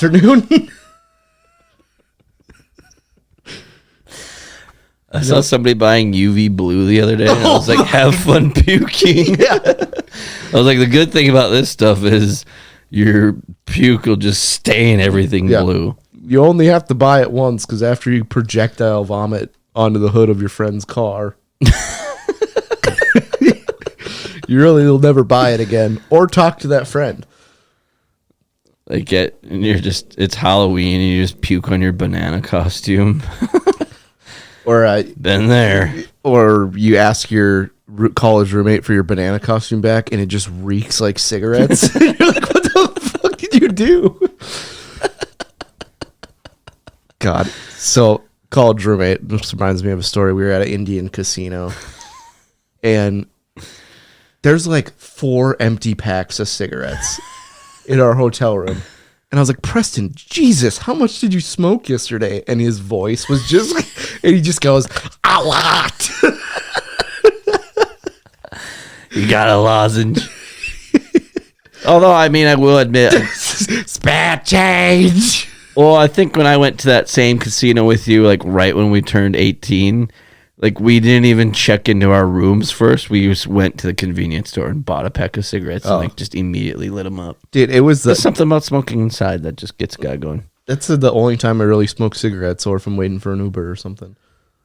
I saw somebody buying UV blue the other day, and I was like, have fun puking. I was like, the good thing about this stuff is your puke will just stain everything Yeah. blue. You only have to buy it once, because after you projectile vomit onto the hood of your friend's car, you really will never buy it again or talk to that friend. Like, and you're just, it's Halloween, and you just puke on your banana costume. Or Been there. or you ask your college roommate for your banana costume back, and it just reeks like cigarettes. You're like, what the fuck did you do? God. So, college roommate, this reminds me of a story. We were at an Indian casino, and there's like 4 empty packs of cigarettes in our hotel room. And I was like, Preston, Jesus, how much did you smoke yesterday? And his voice was just, and he just goes, a lot. You got a lozenge. Although, I mean, I will admit, Spare change. well, I think when I went to that same casino with you, like right when we turned 18, like we didn't even check into our rooms first. We just went to the convenience store and bought a pack of cigarettes and like just immediately lit them up. Dude, it was There's something about smoking inside that just gets a guy going. that's the only time I really smoke cigarettes, or if I'm waiting for an Uber or something.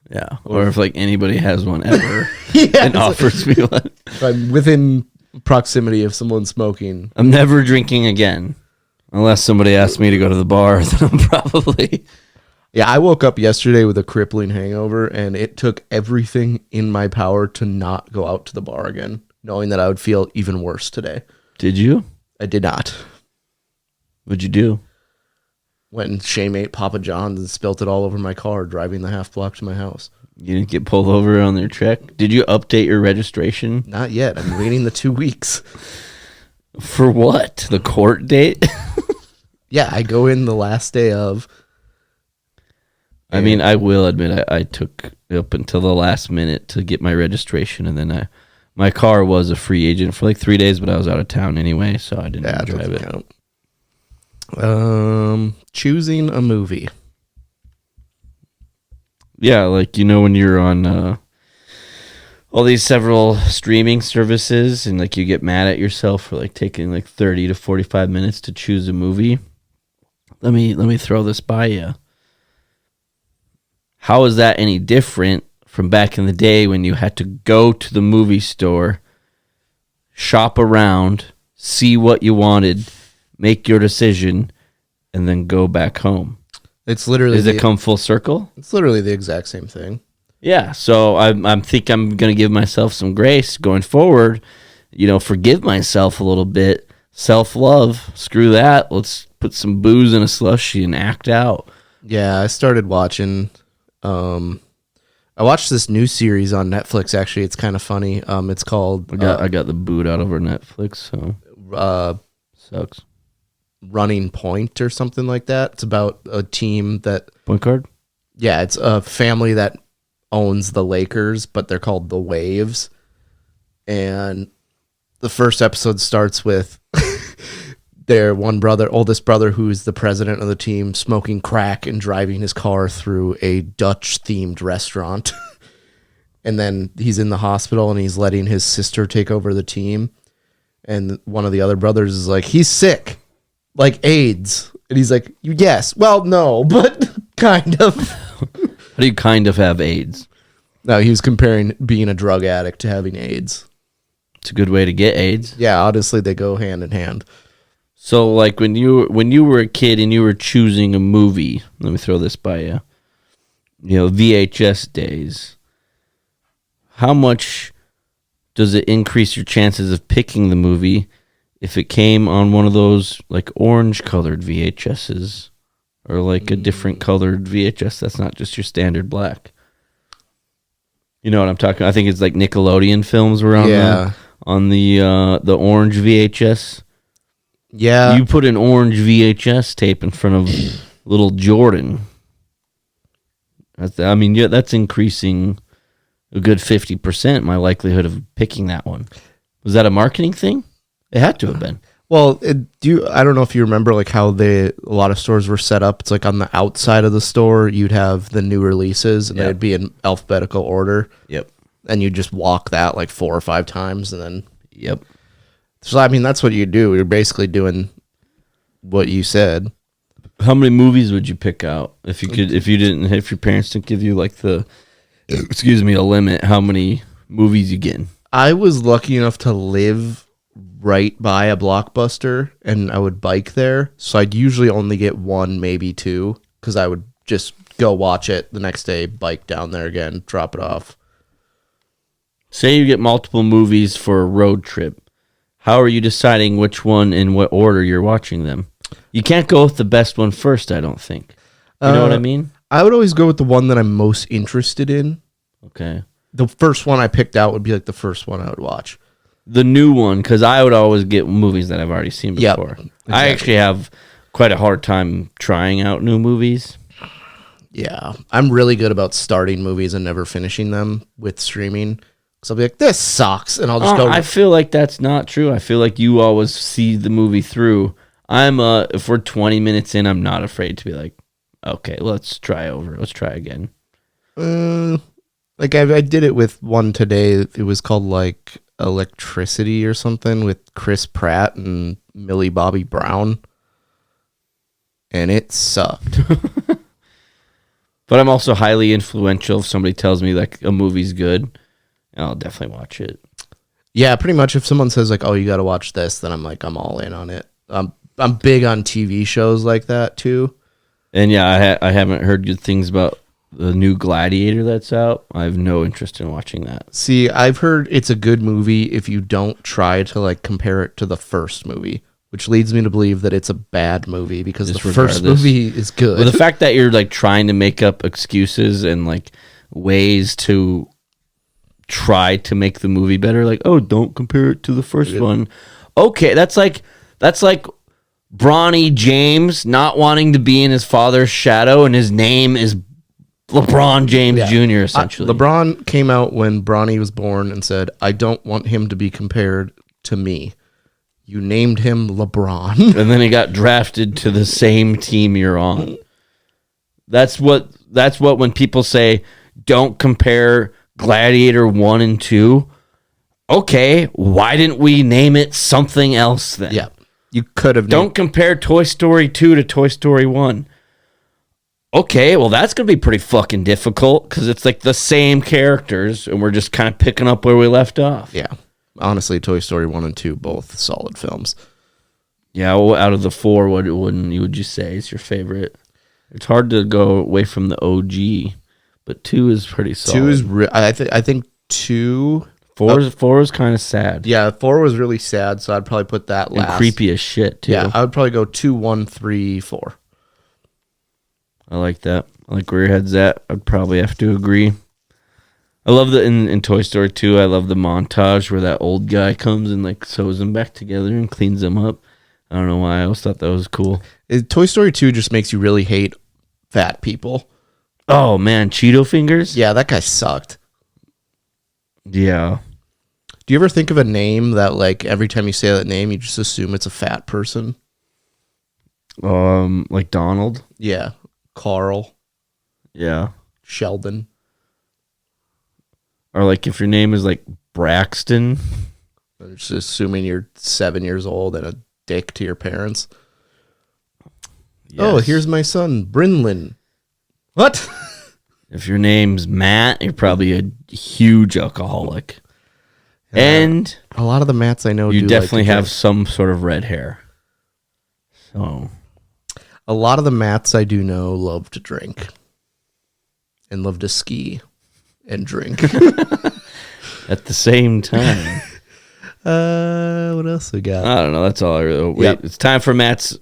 Yeah. Or if like anybody has one ever Yeah, and offers me one. if I'm within proximity of someone smoking. I'm never drinking again. Unless somebody asks me to go to the bar, then I'm probably... Yeah, I woke up yesterday with a crippling hangover, and it took everything in my power to not go out to the bar again, knowing that I would feel even worse today. Did you? I did not. What'd you do? Went and shame ate Papa John's and spilt it all over my car driving the half block to my house. You didn't get pulled over on their check? Did you update your registration? Not yet. I'm waiting the 2 weeks. For what? The court date? Yeah, I go in the last day of. I mean, I will admit I took up until the last minute to get my registration, and then my car was a free agent for like 3 days, but I was out of town anyway, so I didn't drive it. Count. Choosing a movie. Yeah, like, when you're on all these several streaming services and like you get mad at yourself for like taking like 30 to 45 minutes to choose a movie. Let me throw this by you. How is that any different from back in the day when you had to go to the movie store, shop around, see what you wanted, make your decision, and then go back home? It's literally. Does it come full circle? It's literally the exact same thing. Yeah, so I think I'm going to give myself some grace going forward, forgive myself a little bit, self-love, screw that, let's put some booze in a slushie and act out. Yeah, I started watching, I watched this new series on Netflix, actually. It's kind of funny. It's called... I got the boot out over Netflix, so sucks. Running Point or something like that. It's about a team that... Point guard? Yeah, it's a family that owns the Lakers, but they're called the Waves. And the first episode starts with their oldest brother, who's the president of the team, smoking crack and driving his car through a Dutch-themed restaurant. And then he's in the hospital and he's letting his sister take over the team. And one of the other brothers is like, he's sick, like AIDS. And he's like, yes, well, no, but kind of. How do you kind of have AIDS? No, he was comparing being a drug addict to having AIDS. It's a good way to get AIDS. Yeah, honestly, they go hand in hand. So, like, when you were a kid and you were choosing a movie, let me throw this by you, VHS days, how much does it increase your chances of picking the movie if it came on one of those, like, orange-colored VHSs? Or like a different colored VHS that's not just your standard black. You know what I'm talking about? I think it's like Nickelodeon films were on the orange VHS. Yeah. You put an orange VHS tape in front of little Jordan. That's increasing a good 50% my likelihood of picking that one. Was that a marketing thing? It had to have been. Well, I don't know if you remember like how a lot of stores were set up. It's like on the outside of the store, you'd have the new releases, and they'd be in alphabetical order. Yep. And you just walk that like 4 or 5 times, and then. Yep. So that's what you do. You're basically doing what you said. How many movies would you pick out if your parents didn't give you like a limit? How many movies you getting? I was lucky enough to live right by a Blockbuster, and I would bike there, so I'd usually only get 1, maybe 2, because I would just go watch it the next day, bike down there again, drop it off. Say you get multiple movies for a road trip. How are you deciding which one in what order you're watching them? You can't go with the best one first, I don't think. You know what I mean? I would always go with the one that I'm most interested in. Okay. The first one I picked out would be like the first one I would watch. The new one, because I would always get movies that I've already seen before. Yep, exactly. I actually have quite a hard time trying out new movies. Yeah, I'm really good about starting movies and never finishing them with streaming. Because I'll be like, this sucks, and I'll just go. I feel like that's not true. I feel like you always see the movie through. If we're 20 minutes in, I'm not afraid to be like, okay, let's try over. Let's try again. Like I did it with one today. It was called like Electricity or something with Chris Pratt and Millie Bobby Brown, and it sucked. But I'm also highly influential. If somebody tells me like a movie's good, I'll definitely watch it. Yeah, pretty much. If someone says like, "Oh, you got to watch this," then I'm like, I'm all in on it. I'm big on TV shows like that too. And yeah, I haven't heard good things about the new Gladiator that's out. I have no interest in watching that. See, I've heard it's a good movie if you don't try to like compare it to the first movie. which leads me to believe that it's a bad movie because Just the first regardless. movie is good. Well, the fact that you're like trying to make up excuses and like ways to try to make the movie better, like, oh, don't compare it to the first one. Okay, that's like Bronny James not wanting to be in his father's shadow, and his name is LeBron James Jr. Essentially, LeBron came out when Bronny was born and said, "I don't want him to be compared to me." You named him LeBron, and then he got drafted to the same team you're on. That's what when people say don't compare Gladiator 1 and 2. Okay, why didn't we name it something else then? Yeah, you could have. Don't compare Toy Story 2 to Toy Story 1. Okay, well, that's going to be pretty fucking difficult because it's like the same characters and we're just kind of picking up where we left off. Yeah. Honestly, Toy Story 1 and 2, both solid films. Yeah, well, out of the four, what would you say is your favorite? It's hard to go away from the OG, but 2 is pretty solid. 2 is, I think 2... 4 is kind of sad. Yeah, 4 was really sad, so I'd probably put that last. And creepy as shit, too. Yeah, I would probably go 2, 1, 3, 4. I like that. I like where your head's at. I'd probably have to agree. I love the in Toy Story 2, I love the montage where that old guy comes and like sews them back together and cleans them up. I don't know why. I always thought that was cool. Toy Story 2 just makes you really hate fat people. Oh, man. Cheeto fingers? Yeah, that guy sucked. Yeah. Do you ever think of a name that, like, every time you say that name, you just assume it's a fat person? Like Donald? Yeah. Carl. Yeah. Sheldon. Or like if your name is like Braxton. Just assuming you're 7 years old and a dick to your parents. Yes. Oh, here's my son, Brinlin. What? If your name's Matt, you're probably a huge alcoholic. And a lot of the Matts I know you do definitely like to have drink. some sort of red hair. So A lot of the Matts I do know love to drink. And love to ski and drink. at the same time. What else we got? I don't know. That's all I really... Wait, Yep. It's time for Matt's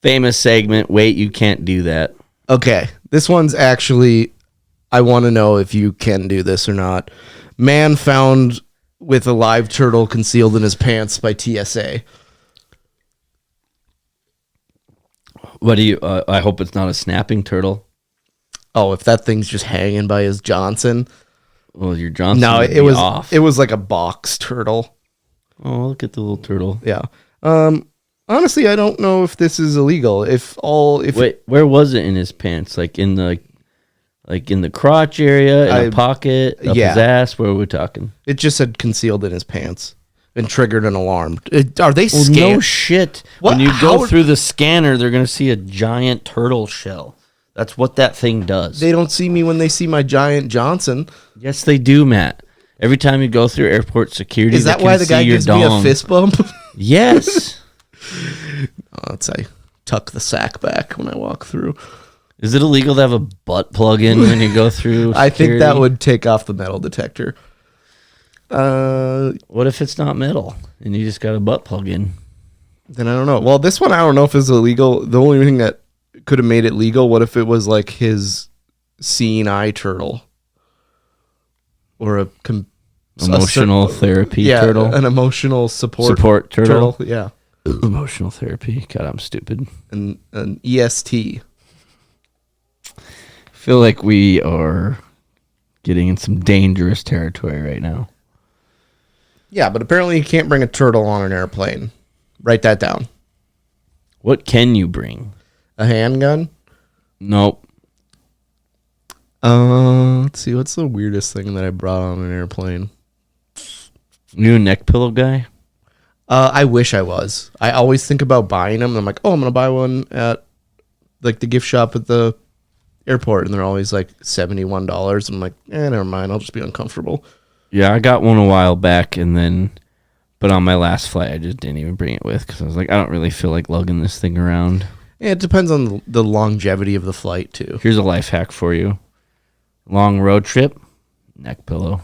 famous segment. Wait, you can't do that. Okay, this one's actually, I want to know if you can do this or not. Man found with a live turtle concealed in his pants by TSA. What do you... I hope it's not a snapping turtle. Oh, if that thing's just hanging by his Johnson. Well, your Johnson No, would it be was off. It was like a box turtle. Oh, look at the little turtle. Yeah. Honestly, I don't know if this is illegal. Wait, where was it in his pants? Like in the crotch area, in a pocket, up his ass? Where are we talking? It just said concealed in his pants and triggered an alarm. Are they Well, scanned? no shit. What? When you How- go through the scanner, they're going to see a giant turtle shell. That's what that thing does. They don't see me when they see my giant Johnson. Yes, they do, Matt. Every time you go through airport security, Is that they can why the see guy your gives me a dong. fist bump? Yes. Let's say tuck the sack back when I walk through. Is it illegal to have a butt plug in when you go through I think that security? would take off the metal detector. What if it's not metal and you just got a butt plug in? Then I don't know. Well, this one I don't know if it's illegal. The only thing that could have made it legal, what if it was like his seeing eye turtle? Or a Emotional therapy turtle? An emotional support turtle? Yeah. Emotional therapy. God, I'm stupid. An EST. I feel like we are getting in some dangerous territory right now. Yeah, but apparently you can't bring a turtle on an airplane. Write that down. What can you bring? A handgun? Nope. Let's see. What's the weirdest thing that I brought on an airplane? You a neck pillow guy? I wish I was. I always think about buying them. And I'm like, oh, I'm going to buy one at like the gift shop at the airport. And they're always like $71. I'm like, never mind. I'll just be uncomfortable. Yeah, I got one a while back, but on my last flight, I just didn't even bring it with because I was like, I don't really feel like lugging this thing around. Yeah, it depends on the longevity of the flight, too. Here's a life hack for you. Long road trip, neck pillow.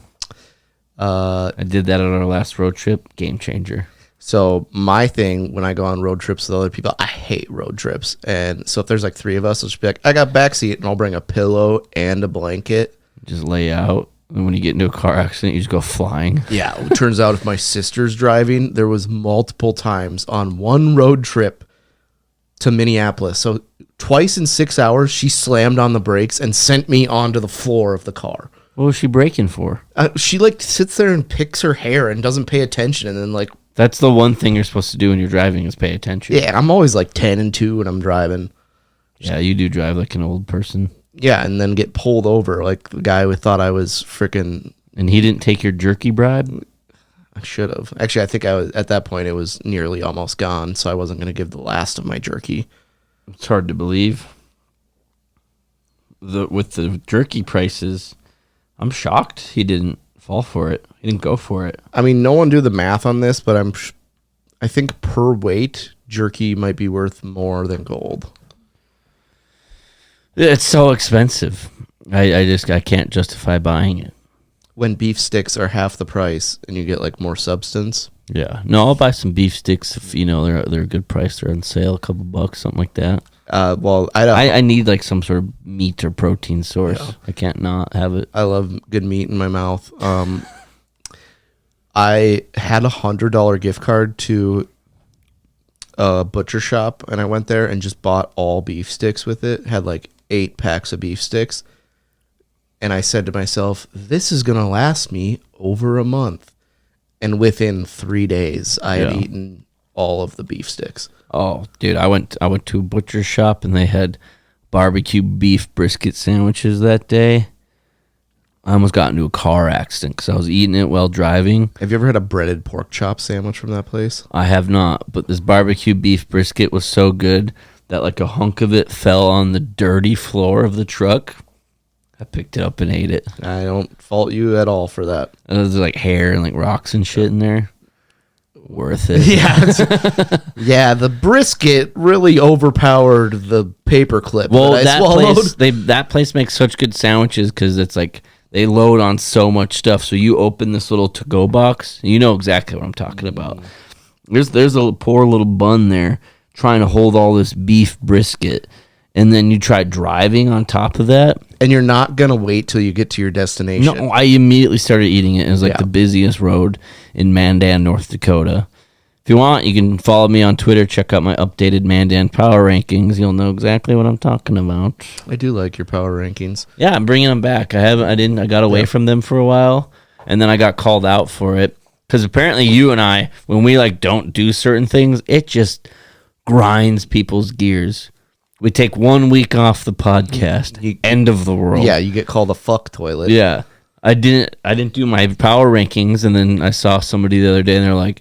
I did that on our last road trip. Game changer. So my thing when I go on road trips with other people, I hate road trips. And so if there's like 3 of us, I'll just be like, I got backseat, and I'll bring a pillow and a blanket. Just lay out. And when you get into a car accident, you just go flying. Yeah, it turns out if my sister's driving, there was multiple times on one road trip to Minneapolis. So twice in 6 hours, she slammed on the brakes and sent me onto the floor of the car. What was she braking for? She like sits there and picks her hair and doesn't pay attention, and then like, That's the one thing you're supposed to do when you're driving is pay attention. yeah, I'm always like 10 and 2 when I'm driving. Yeah, you do drive like an old person. Yeah, and then get pulled over like the guy who thought I was freaking. And he didn't take your jerky bribe? I should have. Actually, I think I was at that point. It was nearly almost gone, so I wasn't going to give the last of my jerky. It's hard to believe. With the jerky prices, I'm shocked he didn't fall for it. He didn't go for it. I mean, no one do the math on this, but I think per weight, jerky might be worth more than gold. It's so expensive. I can't justify buying it. When beef sticks are half the price and you get like more substance. Yeah. No, I'll buy some beef sticks if they're a good price. They're on sale, a couple bucks, something like that. Well, I don't. I need like some sort of meat or protein source. Yeah. I can't not have it. I love good meat in my mouth. I had $100 gift card to a butcher shop, and I went there and just bought all beef sticks with it. Had like 8 packs of beef sticks. And I said to myself, this is going to last me over a month. And within 3 days, I had eaten all of the beef sticks. Oh, dude, I went to a butcher shop, and they had barbecue beef brisket sandwiches that day. I almost got into a car accident because I was eating it while driving. Have you ever had a breaded pork chop sandwich from that place? I have not, but this barbecue beef brisket was so good that like a hunk of it fell on the dirty floor of the truck. I picked it up and ate it. I don't fault you at all for that. And there's like hair and like rocks and shit in there. Worth it. Yeah. Yeah, the brisket really overpowered the paperclip. Well, that that place makes such good sandwiches because it's like they load on so much stuff. So you open this little to-go box, you know exactly what I'm talking about. There's a poor little bun there trying to hold all this beef brisket. And then you try driving on top of that. And you're not going to wait till you get to your destination. No, I immediately started eating it. It was like the busiest road in Mandan, North Dakota. If you want, you can follow me on Twitter. Check out my updated Mandan power rankings. You'll know exactly what I'm talking about. I do like your power rankings. Yeah, I'm bringing them back. I got away from them for a while. And then I got called out for it. Because apparently you and I, when we like don't do certain things, it just grinds people's gears. We take 1 week off the podcast. End of the world. Yeah, you get called a fuck toilet. Yeah. I didn't do my power rankings, and then I saw somebody the other day and they're like,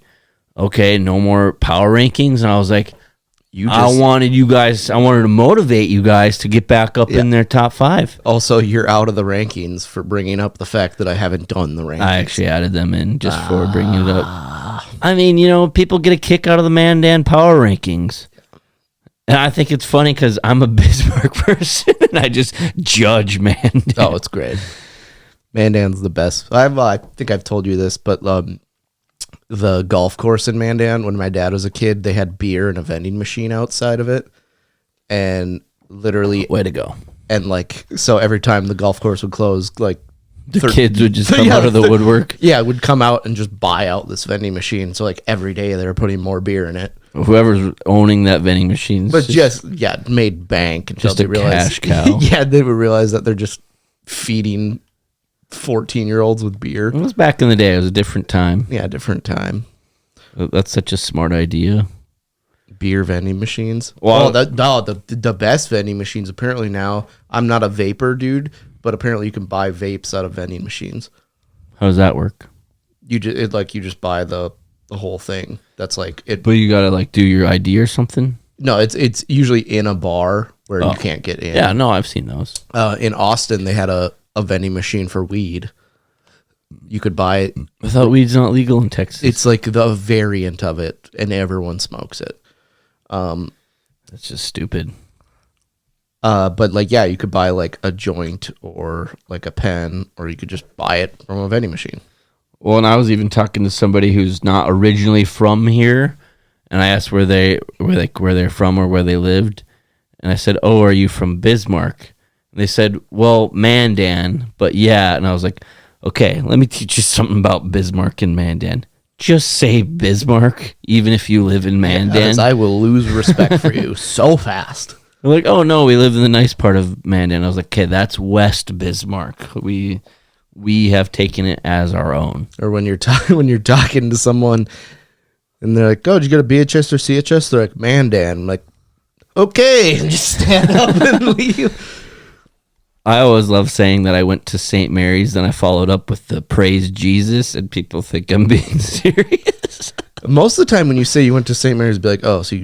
okay, no more power rankings. And I was like, I wanted to motivate you guys to get back up in their top 5. Also, you're out of the rankings for bringing up the fact that I haven't done the rankings. I actually added them in just for bringing it up. I mean, people get a kick out of the Mandan power rankings. And I think it's funny because I'm a Bismarck person and I just judge Mandan. Oh, it's great. Mandan's the best. I think I've told you this, but the golf course in Mandan, when my dad was a kid, they had beer and a vending machine outside of it. And literally... Way to go. And so every time the golf course would close, the kids would just come out of the woodwork. Yeah, would come out and just buy out this vending machine. So every day they were putting more beer in it. Whoever's owning that vending machine, but made bank until just they a realized, cash cow. Yeah, they would realize that they're just feeding 14-year-olds with beer. It was back in the day. It was a different time. Yeah, different time. That's such a smart idea. Beer vending machines. Well, the best vending machines apparently now. I'm not a vapor dude, but apparently you can buy vapes out of vending machines. How does that work? You just buy the whole thing. That's like it. But you gotta do your ID or something. No, it's usually in a bar where you can't get in. Yeah, no, I've seen those. In Austin, they had a vending machine for weed. You could buy it. I thought weed's not legal in Texas. It's like the variant of it, and everyone smokes it. That's just stupid. But you could buy a joint or a pen, or you could just buy it from a vending machine. Well, and I was even talking to somebody who's not originally from here, and I asked where they're from or where they lived, and I said, "Oh, are you from Bismarck?" And they said, "Well, Mandan, but yeah." And I was like, "Okay, let me teach you something about Bismarck and Mandan. Just say Bismarck, even if you live in Mandan." Because I will lose respect for you so fast. They're like, "Oh no, we live in the nice part of Mandan." I was like, "Okay, that's West Bismarck. We have taken it as our own." Or when you're talking to someone and they're like, "Oh, did you go to BHS or CHS?" They're like, "Mandan." I'm like, "Okay," and just stand up and leave. I always love saying that I went to St. Mary's, then I followed up with the praise Jesus, and people think I'm being serious. Most of the time when you say you went to St. Mary's, be like, "Oh, so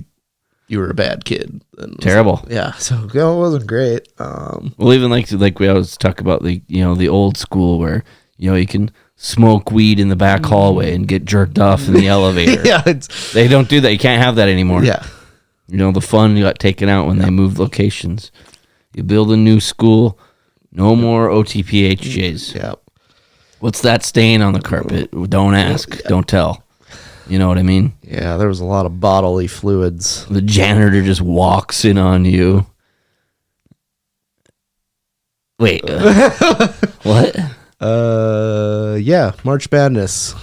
you were a bad kid." And Terrible. Yeah, so it wasn't great. Well, even like we always talk about the old school where you can smoke weed in the back hallway and get jerked off in the elevator. Yeah, They don't do that. You can't have that anymore. Yeah. The fun got taken out when they moved locations. You build a new school, no more OTPHJs. Yeah. What's that stain on the carpet? Don't ask. Don't tell. You know what I mean? Yeah, there was a lot of bodily fluids. The janitor just walks in on you. Wait. What? Yeah, March Madness.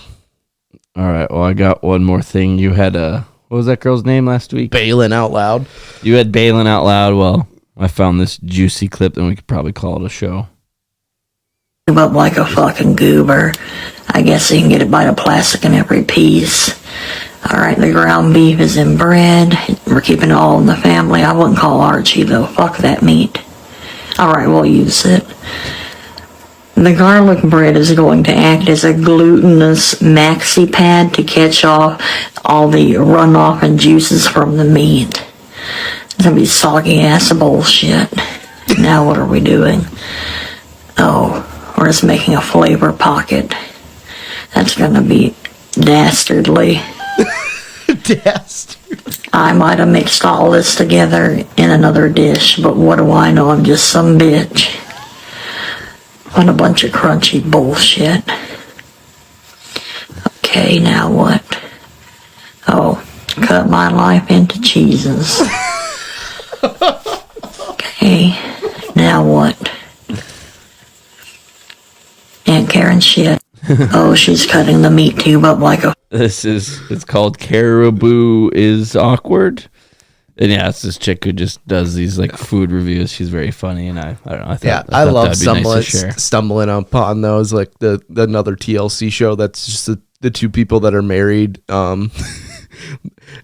All right. Well, I got one more thing. You had what was that girl's name last week? Bailing out loud. You had Bailing Out Loud. Well, I found this juicy clip, then we could probably call it a show. Up like a fucking goober. I guess you can get it by the plastic in every piece. Alright, the ground beef is in bread. We're keeping it all in the family. I wouldn't call Archie though. Fuck that meat. Alright, we'll use it. The garlic bread is going to act as a glutinous maxi pad to catch off all the runoff and juices from the meat. It's gonna be soggy ass bullshit. Now what are we doing? Oh, we're just making a flavor pocket. That's gonna be dastardly. Dastard. I might have mixed all this together in another dish, but what do I know? I'm just some bitch. What a bunch of crunchy bullshit. Okay, now what? Oh, cut my life into cheeses. Okay, now what? Aunt Karen shit. Oh, she's cutting the meat tube up like a... It's called Caribou is Awkward. And yeah, it's this chick who just does these like food reviews. She's very funny, and I don't know. I love nice stumbling upon those, like the another TLC show that's just the two people that are married. And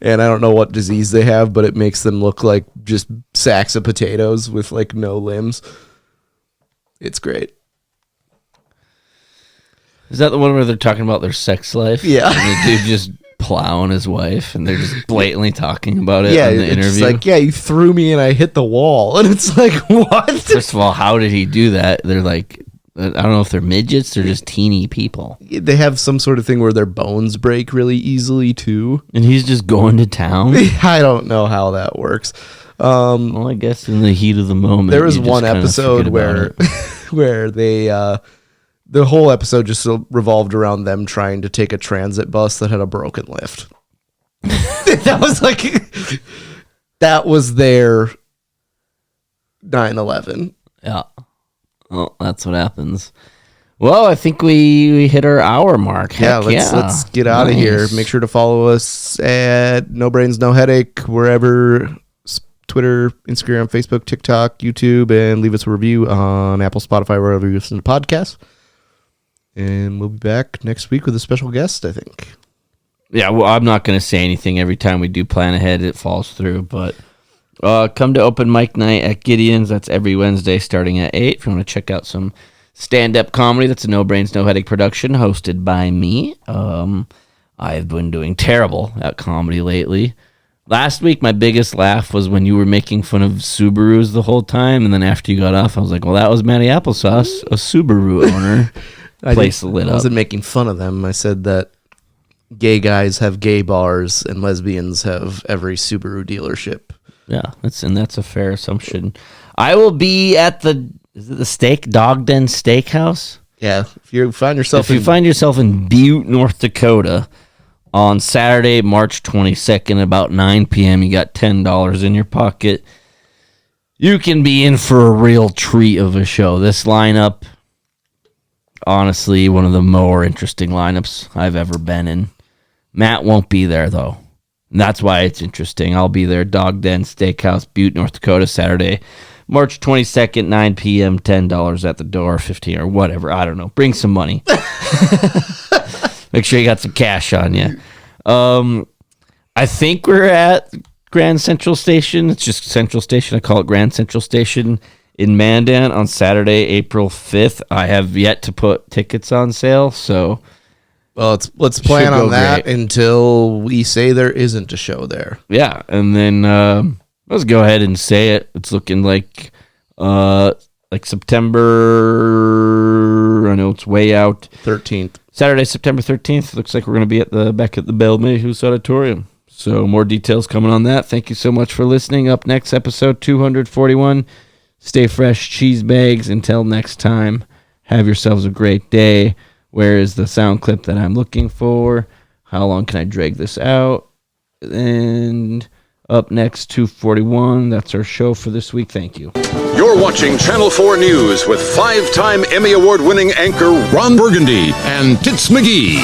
I don't know what disease they have, but it makes them look like just sacks of potatoes with like no limbs. It's great. Is that the one where they're talking about their sex life? Yeah. And the dude just plowing his wife, and they're just blatantly talking about it in the it's interview. like, yeah, you threw me and I hit the wall. And it's like, what? First of all, how did he do that? They're like, I don't know if they're midgets or just teeny people. They have some sort of thing where their bones break really easily, too. And he's just going to town? I don't know how that works. Well, I guess in the heat of the moment. There was you just one kinda episode forget where about it. where they the whole episode just revolved around them trying to take a transit bus that had a broken lift. that was their 9/11. Yeah. Well, that's what happens. Well, I think we hit our hour mark. Heck Let's get out of here. Make sure to follow us at No Brains No Headache wherever. Twitter, Instagram, Facebook, TikTok, YouTube, and leave us a review on Apple, Spotify, wherever you listen to podcasts. And we'll be back next week with a special guest, I think. Yeah, well, I'm not going to say anything every time we do plan ahead. It falls through, but come to open mic night at Gideon's. That's every Wednesday starting at 8. If you want to check out some stand-up comedy, that's a No Brains, No Headache production hosted by me. I've been doing terrible at comedy lately. Last week, my biggest laugh was when you were making fun of Subarus the whole time, and then after you got off, I was like, well, that was Matty Applesauce, a Subaru owner. Place lit up. I wasn't making fun of them. I said that gay guys have gay bars and lesbians have every Subaru dealership. Yeah, that's a fair assumption. I will be at the Steak Dog Den Steakhouse. Yeah, if you find yourself in Butte, North Dakota on Saturday, March 22nd, about 9 p.m., you got $10 in your pocket. You can be in for a real treat of a show. This lineup, honestly, one of the more interesting lineups I've ever been in. Matt won't be there, though. And that's why it's interesting. I'll be there, Dog Den Steakhouse, Butte, North Dakota, Saturday, March 22nd, 9 p.m., $10 at the door, $15 or whatever. I don't know. Bring some money. Make sure you got some cash on you. I think we're at Grand Central Station. It's just Central Station. I call it Grand Central Station in Mandan on Saturday, April 5th. I have yet to put tickets on sale, so... Well, let's plan on that until we say there isn't a show there. Yeah, and then let's go ahead and say it. It's looking like September. I know it's way out. 13th. Saturday, September 13th. Looks like we're going to be back at the Belle Mayhews Auditorium. So more details coming on that. Thank you so much for listening. Up next, episode 241. Stay fresh, cheese bags. Until next time, have yourselves a great day. Where is the sound clip that I'm looking for? How long can I drag this out? And up next, 241. That's our show for this week. Thank you. You're watching Channel 4 News with 5-time Emmy Award-winning anchor Ron Burgundy and Tits McGee.